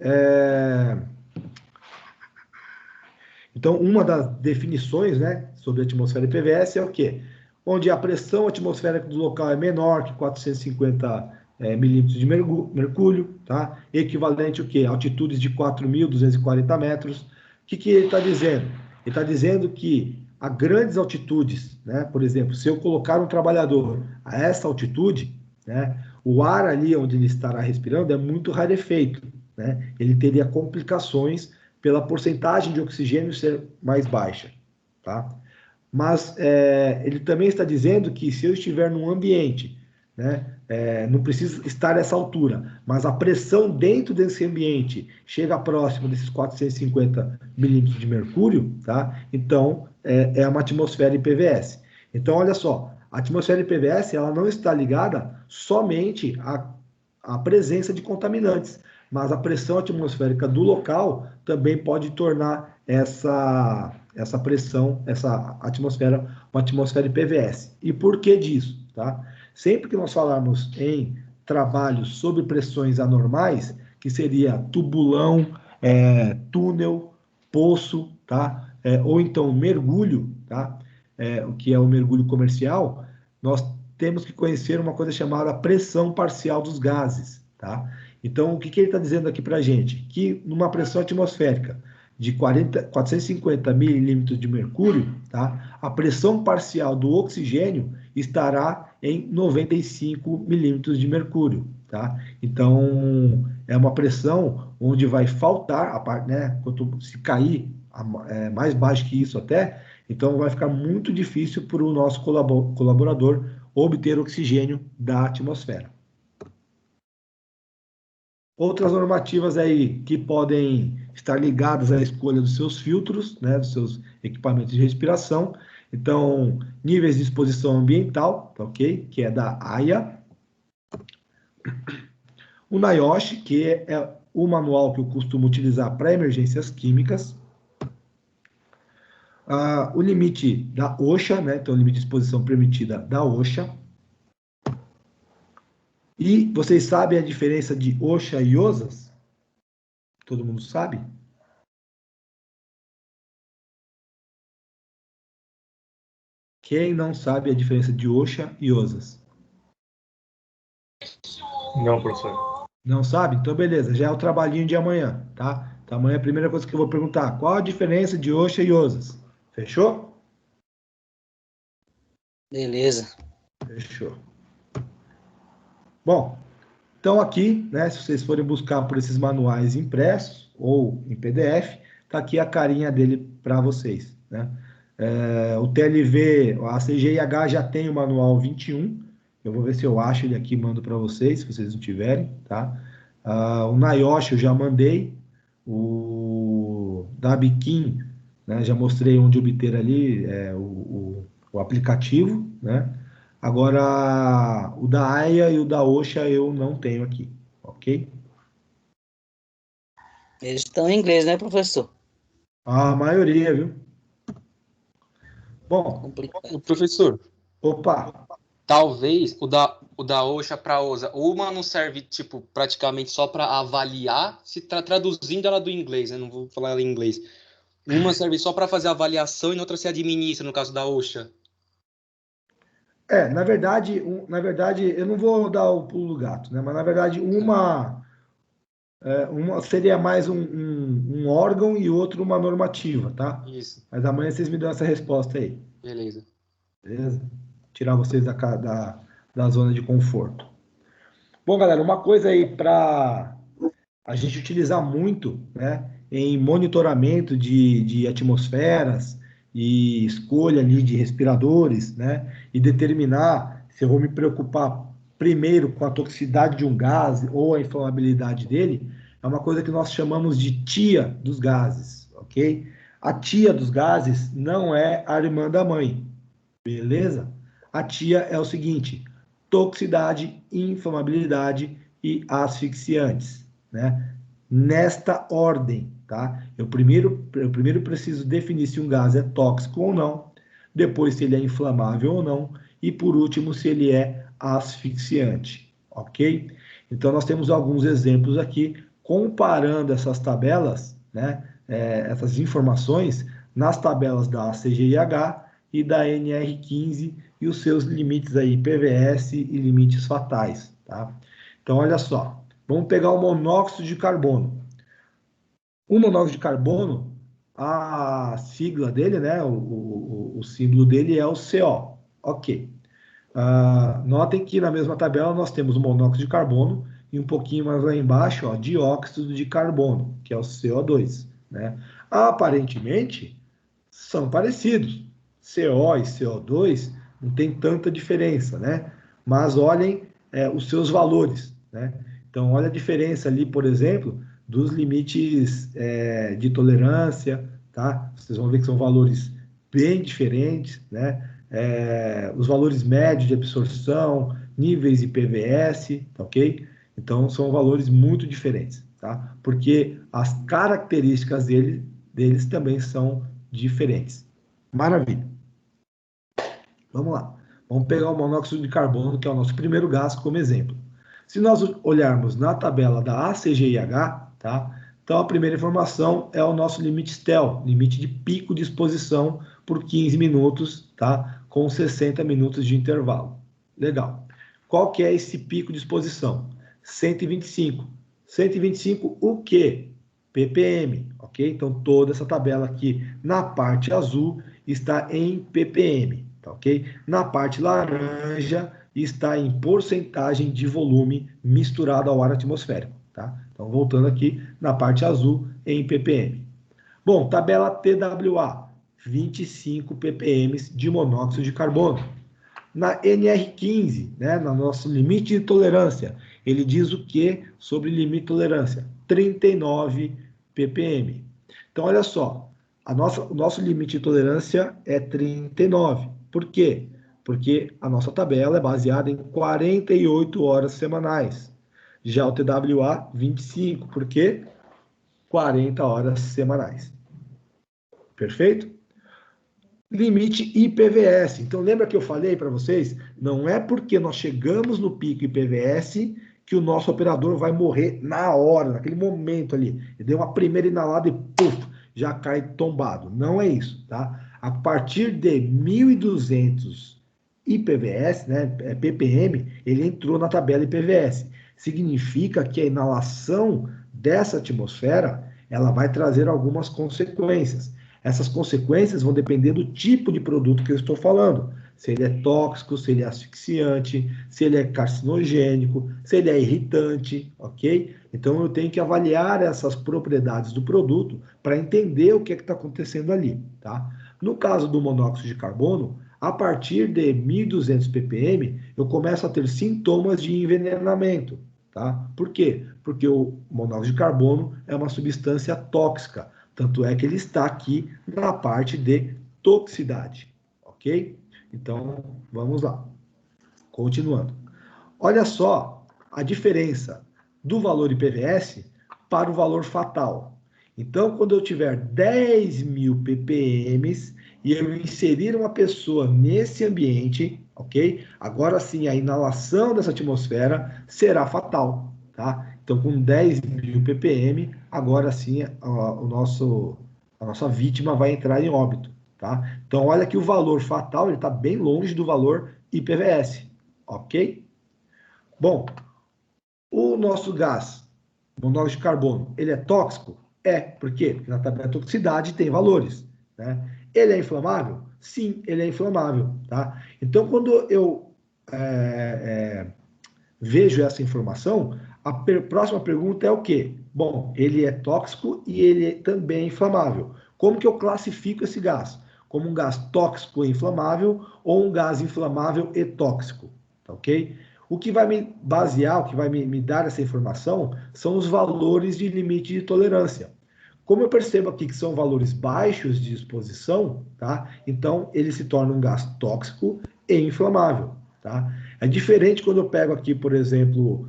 então, uma das definições, né, sobre a atmosfera e PVS é o quê? Onde a pressão atmosférica do local é menor que 450 milímetros de mercúrio, tá? Equivalente o quê? Altitudes de 4.240 metros. O que ele está dizendo? Ele está dizendo que a grandes altitudes, né, por exemplo, se eu colocar um trabalhador a essa altitude, né, o ar ali onde ele estará respirando é muito rarefeito, né? Ele teria complicações pela porcentagem de oxigênio ser mais baixa, tá? Mas ele também está dizendo que se eu estiver num ambiente, né, não precisa estar nessa altura, mas a pressão dentro desse ambiente chega próximo desses 450 milímetros de mercúrio, tá? Então, é uma atmosfera IPVS. Então, olha só, a atmosfera IPVS, ela não está ligada somente à presença de contaminantes, mas a pressão atmosférica do local também pode tornar essa pressão, essa atmosfera, uma atmosfera IPVS. E por que disso? Tá? Sempre que nós falarmos em trabalhos sobre pressões anormais, que seria tubulão, túnel, poço, tá? Ou então mergulho, tá? O que é o mergulho comercial, nós temos que conhecer uma coisa chamada pressão parcial dos gases, tá? Então, o que ele está dizendo aqui para a gente? Que numa pressão atmosférica de 450 milímetros de mercúrio, tá? A pressão parcial do oxigênio estará em 95 milímetros de mercúrio, tá? Então, é uma pressão onde vai faltar, a parte, né? Quanto se cair mais baixo que isso até, então vai ficar muito difícil para o nosso colaborador obter oxigênio da atmosfera. Outras normativas aí que podem estar ligadas à escolha dos seus filtros, né, dos seus equipamentos de respiração. Então, níveis de exposição ambiental, tá, ok? Que é da AIA. O NIOSH, que é o manual que eu costumo utilizar para emergências químicas. O limite da OSHA, né? Então, o limite de exposição permitida da OSHA. E vocês sabem a diferença de OSHA e OSAS? Todo mundo sabe? Quem não sabe a diferença de OSHA e OSAS? Não, professor. Não sabe? Então, beleza. Já é o trabalhinho de amanhã, tá? Então, amanhã a primeira coisa que eu vou perguntar, qual a diferença de OSHA e OSAS? Fechou? Beleza. Fechou. Bom, então aqui, né, se vocês forem buscar por esses manuais impressos ou em PDF, tá aqui a carinha dele para vocês, né? O TLV, a CGIH já tem o manual 21, eu vou ver se eu acho ele aqui e mando para vocês, se vocês não tiverem, tá? O NIOSH eu já mandei, o da Biquim, né, já mostrei onde obter ali o aplicativo, né? Agora, o da AIA e o da OSHA eu não tenho aqui, ok? Eles estão em inglês, né, professor? A maioria, viu? Bom, Complicado. Professor, opa, talvez o da OSHA para OSA, uma não serve, tipo, praticamente só para avaliar, se traduzindo ela do inglês, né? Não vou falar ela em inglês. Uma serve só para fazer avaliação e outra se administra, no caso da OSHA. na verdade, eu não vou dar o pulo do gato, né? Mas na verdade, uma seria mais um órgão e outro uma normativa, tá? Isso, Mas amanhã vocês me dão essa resposta aí, beleza. beleza? Tirar vocês da zona de conforto. Bom, galera, uma coisa aí para a gente utilizar muito, né, em monitoramento de atmosferas e escolha ali de respiradores, né, e determinar se eu vou me preocupar primeiro com a toxicidade de um gás ou a inflamabilidade dele, é uma coisa que nós chamamos de tia dos gases, ok? A tia dos gases não é a irmã da mãe, beleza? A tia é o seguinte: toxicidade, inflamabilidade e asfixiantes, né? Nesta ordem, tá? Eu primeiro preciso definir se um gás é tóxico ou não, depois se ele é inflamável ou não, e por último se ele é asfixiante, ok? Então nós temos alguns exemplos aqui, comparando essas tabelas, né? Essas informações nas tabelas da ACGIH e da NR15 e os seus limites aí, PVS e limites fatais, tá? Então olha só. Vamos pegar o monóxido de carbono. O monóxido de carbono, a sigla dele, né, o símbolo dele é o CO. Ok. Notem que na mesma tabela nós temos o monóxido de carbono e um pouquinho mais lá embaixo, ó, dióxido de carbono, que é o CO2. Né? Aparentemente, são parecidos. CO e CO2 não tem tanta diferença, né? Mas olhem os seus valores, né? Então, olha a diferença ali, por exemplo, dos limites de tolerância, tá? Vocês vão ver que são valores bem diferentes, né? Os valores médios de absorção, níveis de PVS, tá ok? Então, são valores muito diferentes, tá? Porque as características deles também são diferentes. Maravilha. Vamos lá. Vamos pegar o monóxido de carbono, que é o nosso primeiro gás, como exemplo. Se nós olharmos na tabela da ACGIH, tá? Então, a primeira informação é o nosso limite STEL, limite de pico de exposição por 15 minutos, tá? Com 60 minutos de intervalo. Legal. Qual que é esse pico de exposição? 125. 125 o quê? ppm, ok? Então, toda essa tabela aqui na parte azul está em ppm, tá ok? Na parte laranja está em porcentagem de volume misturado ao ar atmosférico, tá? Então, voltando aqui na parte azul em ppm. Bom, tabela TWA, 25 ppm de monóxido de carbono. Na NR15, né, no nosso limite de tolerância, ele diz o que sobre limite de tolerância? 39 ppm. Então, olha só, o nosso limite de tolerância é 39. Por quê? Porque a nossa tabela é baseada em 48 horas semanais. Já o TWA, 25. Por quê? 40 horas semanais. Perfeito? Limite IPVS. Então, lembra que eu falei para vocês? Não é porque nós chegamos no pico IPVS que o nosso operador vai morrer na hora, naquele momento ali. Ele deu uma primeira inalada e, puf, já cai tombado. Não é isso, tá? A partir de 1.200 IPVS, né, ppm, ele entrou na tabela IPVS. Significa que a inalação dessa atmosfera, ela vai trazer algumas consequências. Essas consequências vão depender do tipo de produto que eu estou falando. Se ele é tóxico, se ele é asfixiante, se ele é carcinogênico, se ele é irritante, ok? Então eu tenho que avaliar essas propriedades do produto para entender o que está acontecendo ali, tá? No caso do monóxido de carbono, a partir de 1.200 ppm, eu começo a ter sintomas de envenenamento, tá? Por quê? Porque o monóxido de carbono é uma substância tóxica. Tanto é que ele está aqui na parte de toxicidade, ok? Então, vamos lá. Continuando. Olha só a diferença do valor IPVS para o valor fatal. Então, quando eu tiver 10.000 ppm e eu inserir uma pessoa nesse ambiente, ok? Agora sim, a inalação dessa atmosfera será fatal, tá? Então, com 10.000 ppm, agora sim a nossa vítima vai entrar em óbito, tá? Então, olha que o valor fatal ele está bem longe do valor IPVS, ok? Bom, o nosso gás, monóxido de carbono, ele é tóxico? É, por quê? Porque na tabela de toxicidade tem valores, né? Ele é inflamável? Sim, ele é inflamável, tá? Então, quando eu vejo essa informação, a próxima pergunta é o quê? Bom, ele é tóxico e ele também é inflamável. Como que eu classifico esse gás? Como um gás tóxico e inflamável ou um gás inflamável e tóxico, tá ok? O que vai me basear, o que vai me dar essa informação são os valores de limite de tolerância. Como eu percebo aqui que são valores baixos de exposição, tá? Então ele se torna um gás tóxico e inflamável, tá? É diferente quando eu pego aqui, por exemplo,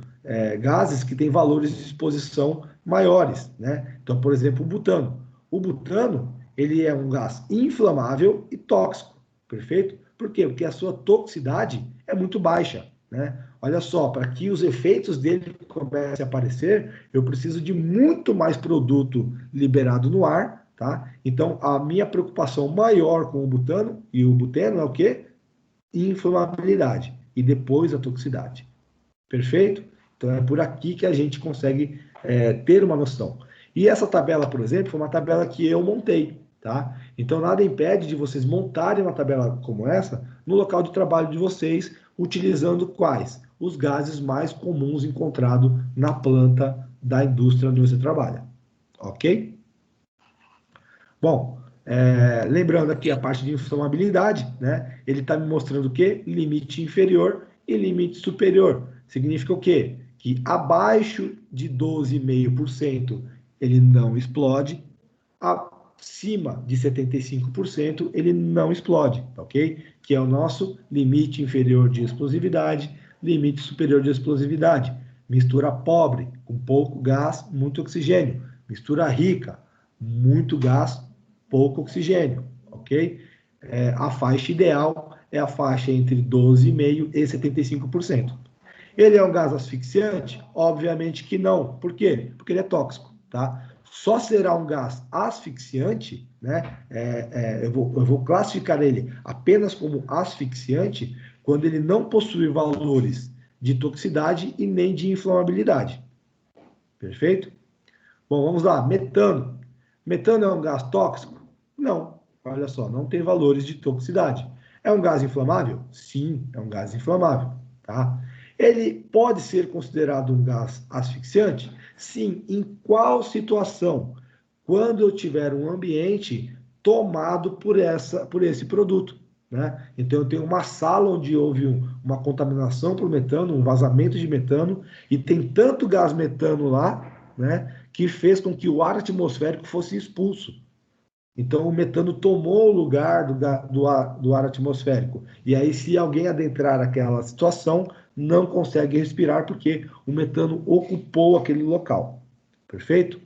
gases que têm valores de exposição maiores, né? Então, por exemplo, o butano. O butano, ele é um gás inflamável e tóxico, perfeito? Por quê? Porque a sua toxicidade é muito baixa, né? Olha só, para que os efeitos dele comecem a aparecer, eu preciso de muito mais produto liberado no ar, tá? Então, a minha preocupação maior com o butano e o buteno é o quê? Inflamabilidade e depois a toxicidade. Perfeito? Então, é por aqui que a gente consegue ter uma noção. E essa tabela, por exemplo, foi uma tabela que eu montei, tá? Então, nada impede de vocês montarem uma tabela como essa no local de trabalho de vocês, utilizando quais? Os gases mais comuns encontrados na planta da indústria onde você trabalha. Ok? Bom, lembrando aqui a parte de inflamabilidade, né? Ele está me mostrando o quê? Limite inferior e limite superior. Significa o quê? Que abaixo de 12,5% ele não explode, acima de 75% ele não explode, ok? Que é o nosso limite inferior de explosividade, limite superior de explosividade. Mistura pobre, com pouco gás, muito oxigênio. Mistura rica, muito gás, pouco oxigênio, ok? A faixa ideal é a faixa entre 12,5% e 75%. Ele é um gás asfixiante? Obviamente que não. Por quê? Porque ele é tóxico, tá? Só será um gás asfixiante, né? Eu vou classificar ele apenas como asfixiante quando ele não possui valores de toxicidade e nem de inflamabilidade. Perfeito? Bom, vamos lá. Metano. Metano é um gás tóxico? Não. Olha só, não tem valores de toxicidade. É um gás inflamável? Sim, é um gás inflamável, tá? Ele pode ser considerado um gás asfixiante? Sim. Em qual situação? Quando eu tiver um ambiente tomado por esse produto, né? Então, eu tenho uma sala onde houve uma contaminação por metano, um vazamento de metano, e tem tanto gás metano lá, né, que fez com que o ar atmosférico fosse expulso. Então, o metano tomou o lugar do ar atmosférico. E aí, se alguém adentrar aquela situação, não consegue respirar, porque o metano ocupou aquele local. Perfeito?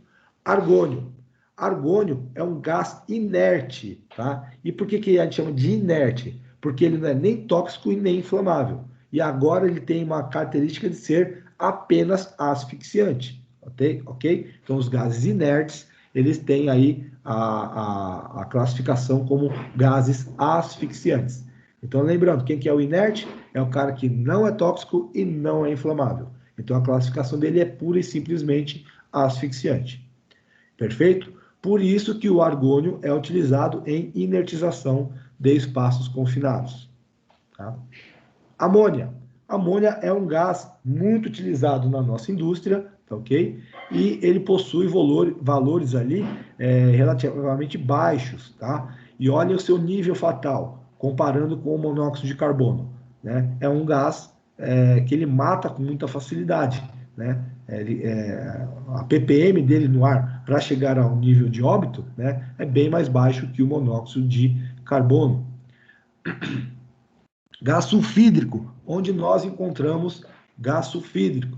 Argônio. Argônio é um gás inerte, tá? E por que a gente chama de inerte? Porque ele não é nem tóxico e nem inflamável. E agora ele tem uma característica de ser apenas asfixiante, ok? Então, os gases inertes, eles têm aí a classificação como gases asfixiantes. Então, lembrando, quem que é o inerte? É o cara que não é tóxico e não é inflamável. Então, a classificação dele é pura e simplesmente asfixiante. Perfeito? Por isso que o argônio é utilizado em inertização de espaços confinados. Tá? Amônia. Amônia é um gás muito utilizado na nossa indústria, tá, ok? E ele possui valores ali relativamente baixos, tá? E olha o seu nível fatal, comparando com o monóxido de carbono, né? É um gás que ele mata com muita facilidade, né? A ppm dele no ar para chegar ao nível de óbito, né, é bem mais baixo que o monóxido de carbono. Gás sulfídrico, onde nós encontramos gás sulfídrico?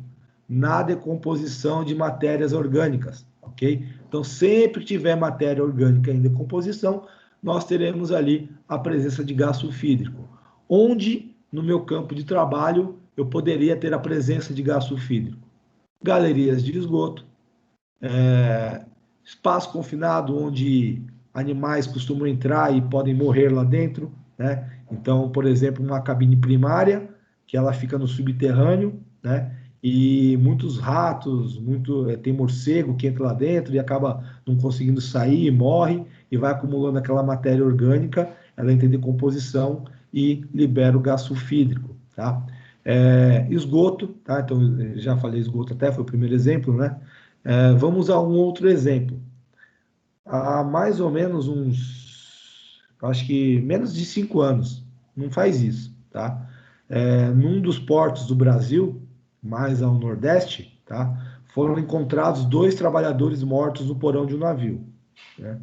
Na decomposição de matérias orgânicas, ok? Então, sempre que tiver matéria orgânica em decomposição, nós teremos ali a presença de gás sulfídrico. Onde, no meu campo de trabalho, eu poderia ter a presença de gás sulfídrico? Galerias de esgoto, espaço confinado onde animais costumam entrar e podem morrer lá dentro, né? Então, por exemplo, uma cabine primária, que ela fica no subterrâneo, né? E muitos ratos, tem morcego que entra lá dentro e acaba não conseguindo sair, morre e vai acumulando aquela matéria orgânica, ela entra em decomposição e libera o gás sulfídrico, tá? Esgoto, tá? Então, já falei esgoto até, foi o primeiro exemplo, né? Vamos a um outro exemplo. Há mais ou menos acho que menos de 5 anos, não faz isso, tá? num dos portos do Brasil, mais ao nordeste, tá? Foram encontrados 2 trabalhadores mortos no porão de um navio, né?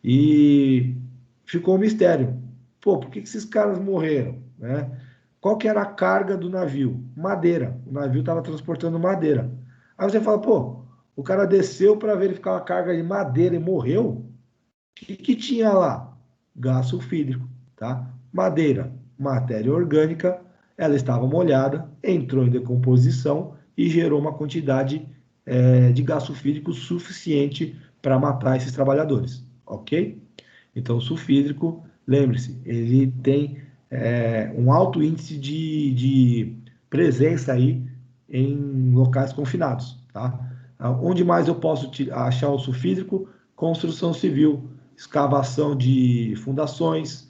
E ficou um mistério. Pô, por que esses caras morreram, né? Qual que era a carga do navio? Madeira. O navio estava transportando madeira. Aí você fala, pô, o cara desceu para verificar uma carga de madeira e morreu? O que tinha lá? Gás sulfídrico, tá? Madeira, matéria orgânica, ela estava molhada, entrou em decomposição e gerou uma quantidade de gás sulfídrico suficiente para matar esses trabalhadores, ok? Então, o sulfídrico, lembre-se, ele tem um alto índice de presença aí em locais confinados, tá? Onde mais eu posso achar o sulfídrico? Construção civil, escavação de fundações,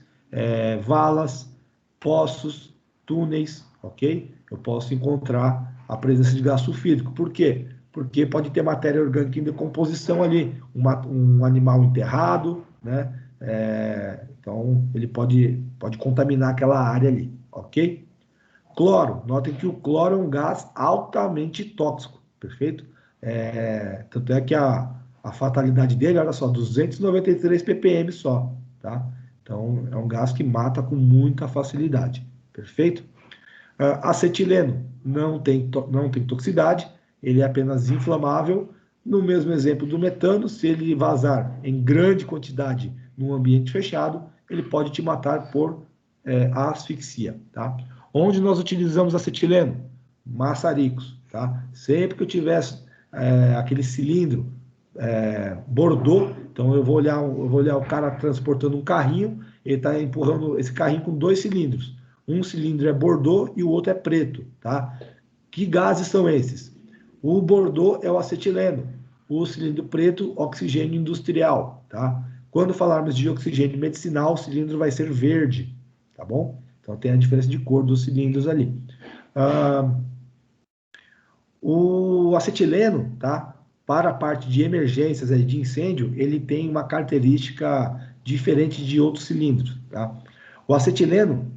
valas, poços, túneis, ok? Eu posso encontrar a presença de gás sulfídrico. Por quê? Porque pode ter matéria orgânica em decomposição ali, um animal enterrado, né? Então, ele pode contaminar aquela área ali, ok? Cloro, notem que o cloro é um gás altamente tóxico, perfeito? Tanto é que a fatalidade dele, olha só, 293 ppm só, tá? Então, é um gás que mata com muita facilidade, perfeito? Acetileno não tem toxicidade, ele é apenas inflamável. No mesmo exemplo do metano, se ele vazar em grande quantidade num ambiente fechado, ele pode te matar por asfixia, tá? Onde nós utilizamos acetileno? Maçaricos, tá? Sempre que eu tivesse aquele cilindro Bordeaux, então eu vou olhar o cara transportando um carrinho, ele está empurrando esse carrinho com 2 cilindros. Um cilindro é Bordeaux e o outro é preto, tá? Que gases são esses? O Bordeaux é o acetileno, o cilindro preto, oxigênio industrial, tá? Quando falarmos de oxigênio medicinal, o cilindro vai ser verde, tá bom? Então tem a diferença de cor dos cilindros ali. O acetileno, tá? Para a parte de emergências de incêndio, ele tem uma característica diferente de outros cilindros, tá? O acetileno,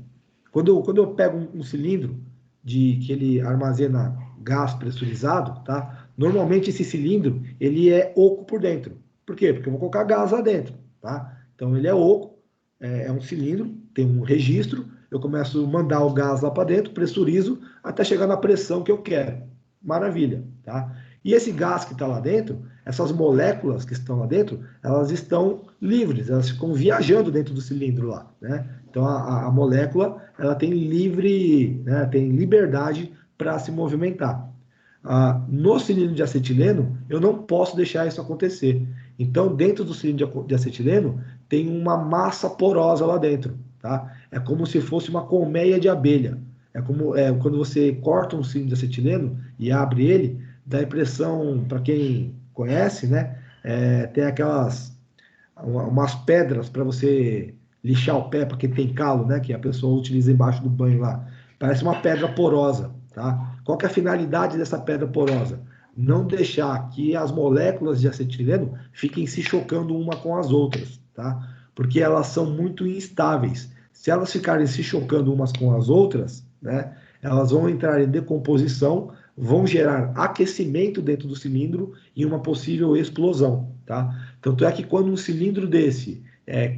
quando eu pego um cilindro que ele armazena gás pressurizado, tá? Normalmente esse cilindro, ele é oco por dentro. Por quê? Porque eu vou colocar gás lá dentro, tá? Então ele é oco, é um cilindro, tem um registro, eu começo a mandar o gás lá para dentro, pressurizo, até chegar na pressão que eu quero. Maravilha, tá? E esse gás que está lá dentro, essas moléculas que estão lá dentro, elas estão livres, elas ficam viajando dentro do cilindro lá, né? Então a molécula, ela tem tem liberdade para se movimentar. No cilindro de acetileno, eu não posso deixar isso acontecer. Então, dentro do cilindro de acetileno, tem uma massa porosa lá dentro, tá? É como se fosse uma colmeia de abelha. É como quando você corta um cilindro de acetileno e abre ele, dá a impressão, para quem conhece, né? Tem umas pedras para você lixar o pé, para quem tem calo, né? Que a pessoa utiliza embaixo do banho lá. Parece uma pedra porosa, tá? Qual que é a finalidade dessa pedra porosa? Não deixar que as moléculas de acetileno fiquem se chocando uma com as outras, tá? Porque elas são muito instáveis. Se elas ficarem se chocando umas com as outras, né? Elas vão entrar em decomposição, vão gerar aquecimento dentro do cilindro e uma possível explosão, tá? Tanto é que quando um cilindro desse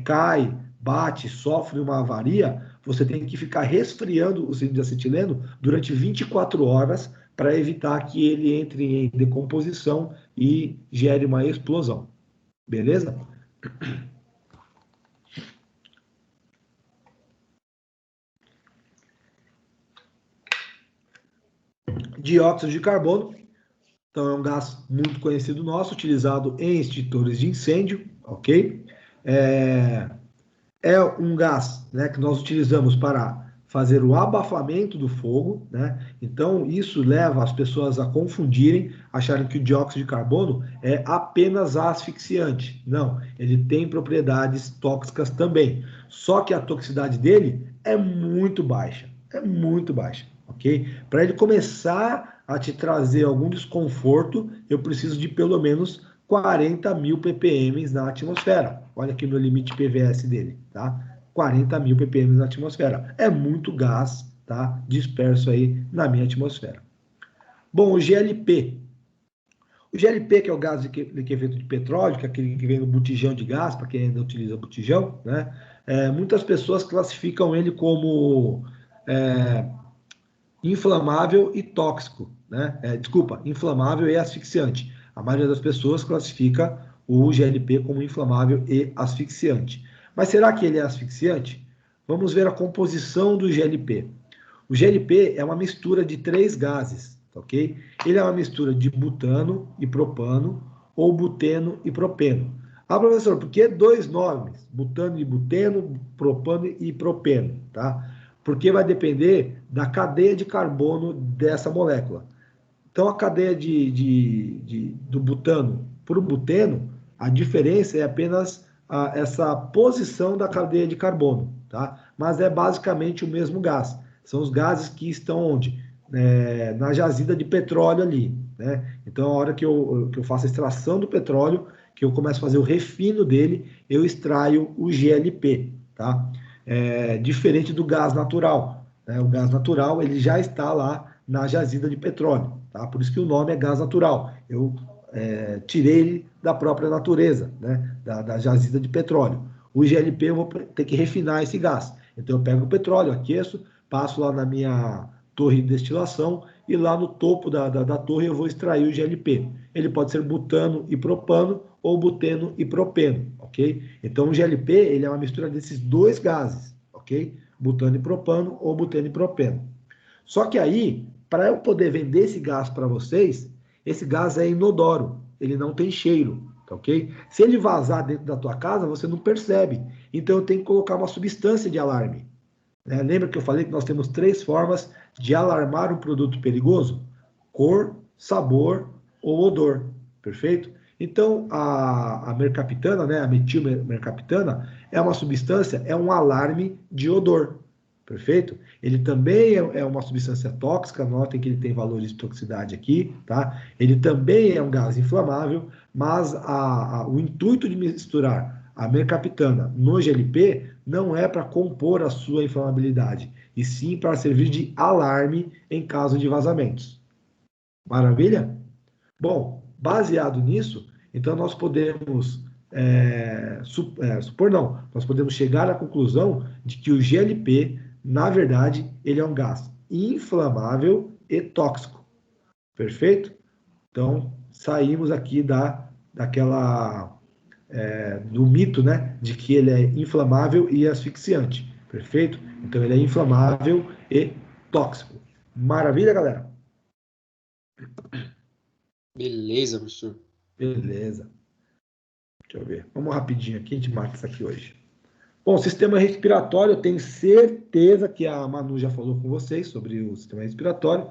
cai, bate, sofre uma avaria, você tem que ficar resfriando o cilindro de acetileno durante 24 horas para evitar que ele entre em decomposição e gere uma explosão. Beleza? Dióxido de carbono, então é um gás muito conhecido nosso, utilizado em extintores de incêndio, ok? É um gás, né, que nós utilizamos para fazer o abafamento do fogo, né? Então isso leva as pessoas a confundirem, acharem que o dióxido de carbono é apenas asfixiante. Não, ele tem propriedades tóxicas também. Só que a toxicidade dele é muito baixa, ok? Para ele começar a te trazer algum desconforto, eu preciso de pelo menos 40.000 ppm na atmosfera. Olha aqui no limite PVS dele, tá? 40.000 ppm na atmosfera. É muito gás tá, disperso aí na minha atmosfera. Bom, o GLP. O GLP, que é o gás liquefeito de petróleo, que é aquele que vem no botijão de gás, para quem ainda utiliza botijão, né? Muitas pessoas classificam ele como inflamável e tóxico, né? Desculpa, inflamável e asfixiante. A maioria das pessoas classifica o GLP como inflamável e asfixiante. Mas será que ele é asfixiante? Vamos ver a composição do GLP. O GLP é uma mistura de 3 gases, ok? Ele é uma mistura de butano e propano ou buteno e propeno. Ah, professor, por que 2 nomes? Butano e buteno, propano e propeno, tá? Porque vai depender da cadeia de carbono dessa molécula. Então, a cadeia do butano para o buteno, a diferença é apenas essa posição da cadeia de carbono, tá? Mas é basicamente o mesmo gás. São os gases que estão onde? Na jazida de petróleo ali, né? Então, a hora que eu faço a extração do petróleo, que eu começo a fazer o refino dele, eu extraio o GLP, tá? Diferente do gás natural, né? O gás natural, ele já está lá na jazida de petróleo, tá? Por isso que o nome é gás natural. Eu tirei ele da própria natureza, né? Da jazida de petróleo. O GLP eu vou ter que refinar esse gás. Então eu pego o petróleo, aqueço, passo lá na minha torre de destilação e lá no topo da torre eu vou extrair o GLP. Ele pode ser butano e propano ou buteno e propeno, ok? Então o GLP ele é uma mistura desses 2 gases, ok? Butano e propano ou buteno e propeno. Só que aí, para eu poder vender esse gás para vocês, esse gás é inodoro, ele não tem cheiro, ok? Se ele vazar dentro da tua casa, você não percebe. Então eu tenho que colocar uma substância de alarme. Lembra que eu falei que nós temos 3 formas de alarmar um produto perigoso? Cor, sabor ou odor, perfeito? Então, a mercaptana, né, a metilmercaptana, é uma substância, é um alarme de odor, perfeito? Ele também é uma substância tóxica, notem que ele tem valores de toxicidade aqui, tá? Ele também é um gás inflamável, mas o intuito de misturar a mercaptana no GLP não é para compor a sua inflamabilidade, e sim para servir de alarme em caso de vazamentos. Maravilha? Bom, baseado nisso, então nós podemos nós podemos chegar à conclusão de que o GLP, na verdade, ele é um gás inflamável e tóxico. Perfeito? Então, saímos aqui do mito, né, de que ele é inflamável e asfixiante. Perfeito? Então, ele é inflamável e tóxico. Maravilha, galera? Beleza, professor. Beleza. Deixa eu ver. Vamos rapidinho aqui, a gente marca isso aqui hoje. Bom, sistema respiratório, eu tenho certeza que a Manu já falou com vocês sobre o sistema respiratório.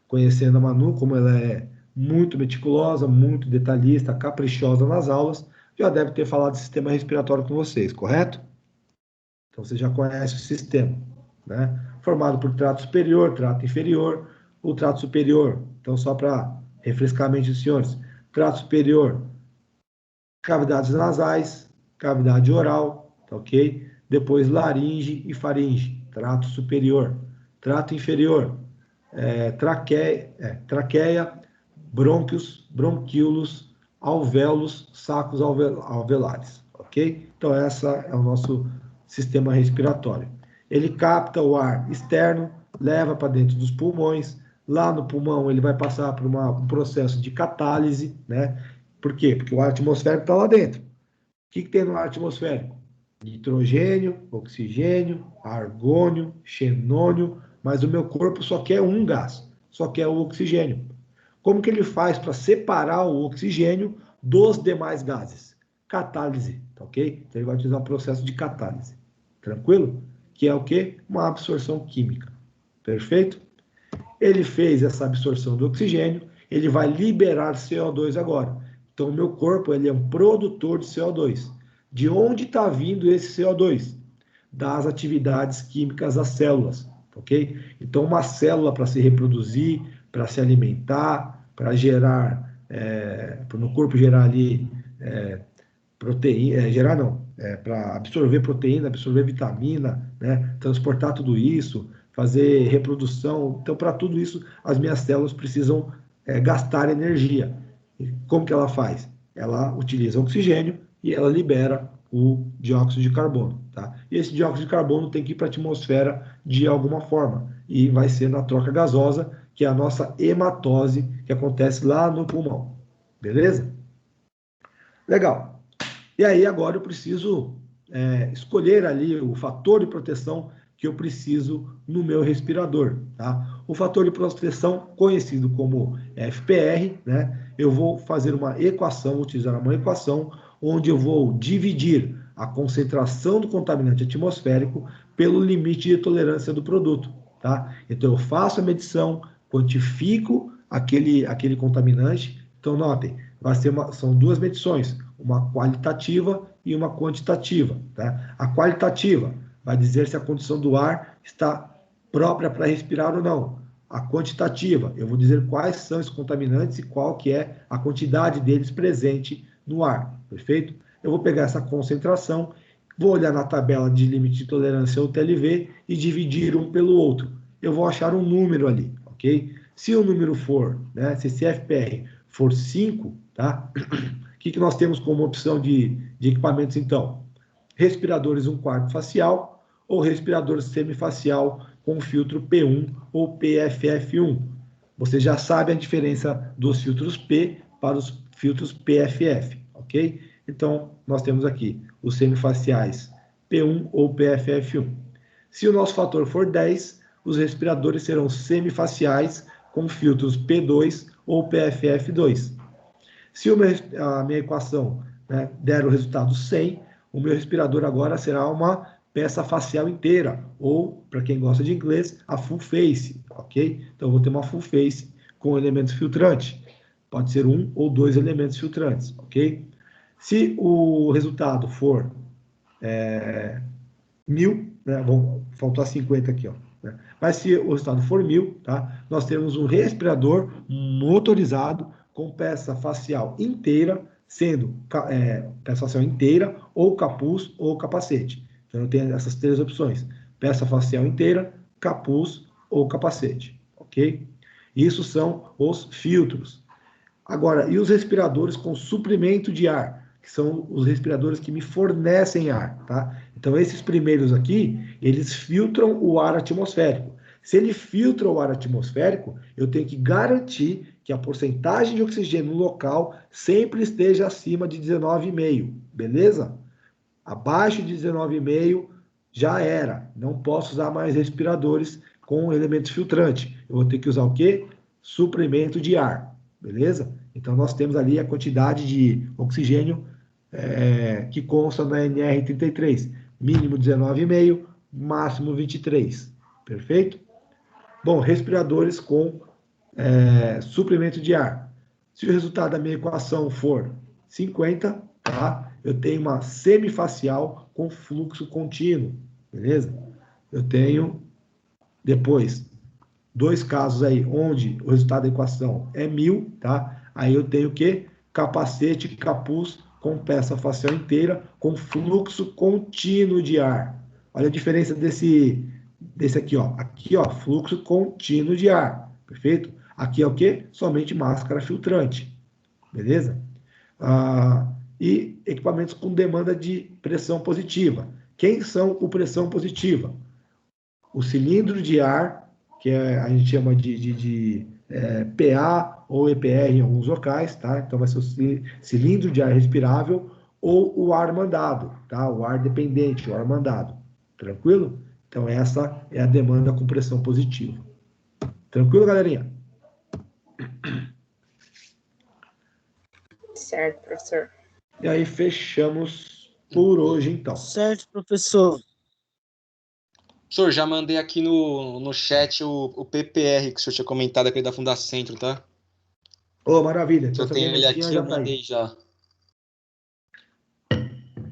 Conhecendo a Manu, como ela é muito meticulosa, muito detalhista, caprichosa nas aulas, já deve ter falado de sistema respiratório com vocês, correto? Então, você já conhece o sistema, né? Formado por trato superior, trato inferior. O trato superior, então, só para refrescar a mente dos senhores, trato superior, cavidades nasais, cavidade oral, tá ok? Depois laringe e faringe, trato superior. Trato inferior, traqueia, brônquios, bronquíolos, alvéolos, sacos alveolares, ok? Então, esse é o nosso sistema respiratório. Ele capta o ar externo, leva para dentro dos pulmões. Lá no pulmão, ele vai passar por um processo de catálise, né? Por quê? Porque o ar atmosférico está lá dentro. O que tem no ar atmosférico? Nitrogênio, oxigênio, argônio, xenônio, mas o meu corpo só quer um gás, só quer o oxigênio. Como que ele faz para separar o oxigênio dos demais gases? Catálise, tá ok? Então ele vai utilizar um processo de catálise. Tranquilo? Que é o quê? Uma absorção química. Perfeito? Ele fez essa absorção do oxigênio, ele vai liberar CO2 agora. Então, o meu corpo ele é um produtor de CO2. De onde está vindo esse CO2? Das atividades químicas das células, ok? Então, uma célula para se reproduzir, para se alimentar, para gerar, no corpo gerar ali proteína, para absorver proteína, absorver vitamina, né? Transportar tudo isso, fazer reprodução. Então, para tudo isso, as minhas células precisam gastar energia. E como que ela faz? Ela utiliza oxigênio e ela libera o dióxido de carbono, tá? E esse dióxido de carbono tem que ir para a atmosfera de alguma forma, e vai ser na troca gasosa, que é a nossa hematose, que acontece lá no pulmão, beleza? Legal. E aí agora eu preciso escolher ali o fator de proteção que eu preciso no meu respirador, tá? O fator de proteção, conhecido como FPR, né? Eu vou fazer uma equação, utilizar uma equação, onde eu vou dividir a concentração do contaminante atmosférico pelo limite de tolerância do produto, tá? Então, eu faço a medição, quantifico aquele contaminante. Então, notem, são duas medições, uma qualitativa e uma quantitativa, tá? A qualitativa vai dizer se a condição do ar está própria para respirar ou não. A quantitativa, eu vou dizer quais são os contaminantes e qual que é a quantidade deles presente no ar, perfeito? Eu vou pegar essa concentração, vou olhar na tabela de limite de tolerância, o TLV, e dividir um pelo outro. Eu vou achar um número ali, ok? Se o número for, né, se esse FPR for 5, tá? O que nós temos como opção de equipamentos, então? Respiradores 1/4 facial ou respirador semifacial com filtro P1 ou PFF1. Você já sabe a diferença dos filtros P para os filtros PFF, ok? Então, nós temos aqui os semifaciais P1 ou PFF1. Se o nosso fator for 10, os respiradores serão semifaciais com filtros P2 ou PFF2. Se a minha equação, né, der o resultado 100, o meu respirador agora será uma peça facial inteira, ou, para quem gosta de inglês, a full face, ok? Então, eu vou ter uma full face com elementos filtrantes. Pode ser 1 ou 2 elementos filtrantes, ok? Se o resultado for 1000, né? Bom, faltou a 50 aqui, ó. Né? Mas se o resultado for 1000, tá? Nós temos um respirador motorizado com peça facial inteira, sendo peça facial inteira, ou capuz, ou capacete. Então, eu tenho essas três opções: peça facial inteira, capuz ou capacete, ok? Isso são os filtros. Agora, e os respiradores com suprimento de ar? Que são os respiradores que me fornecem ar, tá? Então, esses primeiros aqui, eles filtram o ar atmosférico. Se ele filtra o ar atmosférico, eu tenho que garantir que a porcentagem de oxigênio no local sempre esteja acima de 19,5, beleza? Abaixo de 19,5 já era. Não posso usar mais respiradores com elementos filtrantes. Eu vou ter que usar o quê? Suprimento de ar, beleza? Então, nós temos ali a quantidade de oxigênio que consta na NR33. Mínimo 19,5, máximo 23. Perfeito? Bom, respiradores com suprimento de ar. Se o resultado da minha equação for 50, tá? Eu tenho uma semifacial com fluxo contínuo, beleza? Eu tenho, depois, dois casos aí, onde o resultado da equação é 1000, tá? Aí eu tenho o quê? Capacete, capuz com peça facial inteira, com fluxo contínuo de ar. Olha a diferença desse aqui, ó. Aqui, ó, fluxo contínuo de ar, perfeito? Aqui é o quê? Somente máscara filtrante, beleza? E equipamentos com demanda de pressão positiva. Quem são o pressão positiva? O cilindro de ar, que a gente chama de PA ou EPR em alguns locais, tá? Então vai ser o cilindro de ar respirável ou o ar mandado, tá? O ar dependente, o ar mandado. Tranquilo? Então essa é a demanda com pressão positiva. Tranquilo, galerinha? Certo, professor. E aí fechamos por hoje, então. Certo, professor. Professor, já mandei aqui no chat o PPR que o senhor tinha comentado, aquele da Fundacentro, tá? Ô, maravilha. Se eu tenho ele aqui, eu mandei já.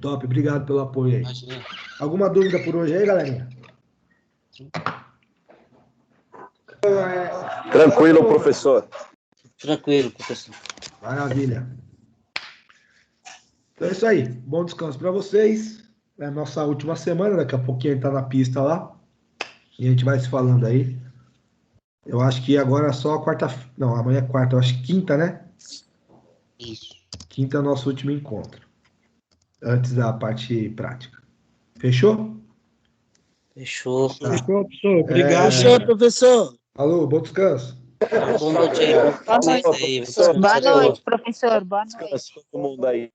Top, obrigado pelo apoio aí. Imagina. Alguma dúvida por hoje aí, galerinha? Tranquilo, professor. Tranquilo, professor. Maravilha. Então é isso aí. Bom descanso para vocês. É a nossa última semana, daqui a pouquinho a gente tá na pista lá. E a gente vai se falando aí. Eu acho que agora é só a quarta. Não, amanhã é quarta. Eu acho que quinta, né? Isso. Quinta é o nosso último encontro. Antes da parte prática. Fechou? Fechou. Fechou, professor. Obrigado. Fechou, professor. Alô, bom descanso. Boa noite aí. Boa noite. Vocês aí. Boa noite, professor. Boa noite. Descansa todo mundo aí.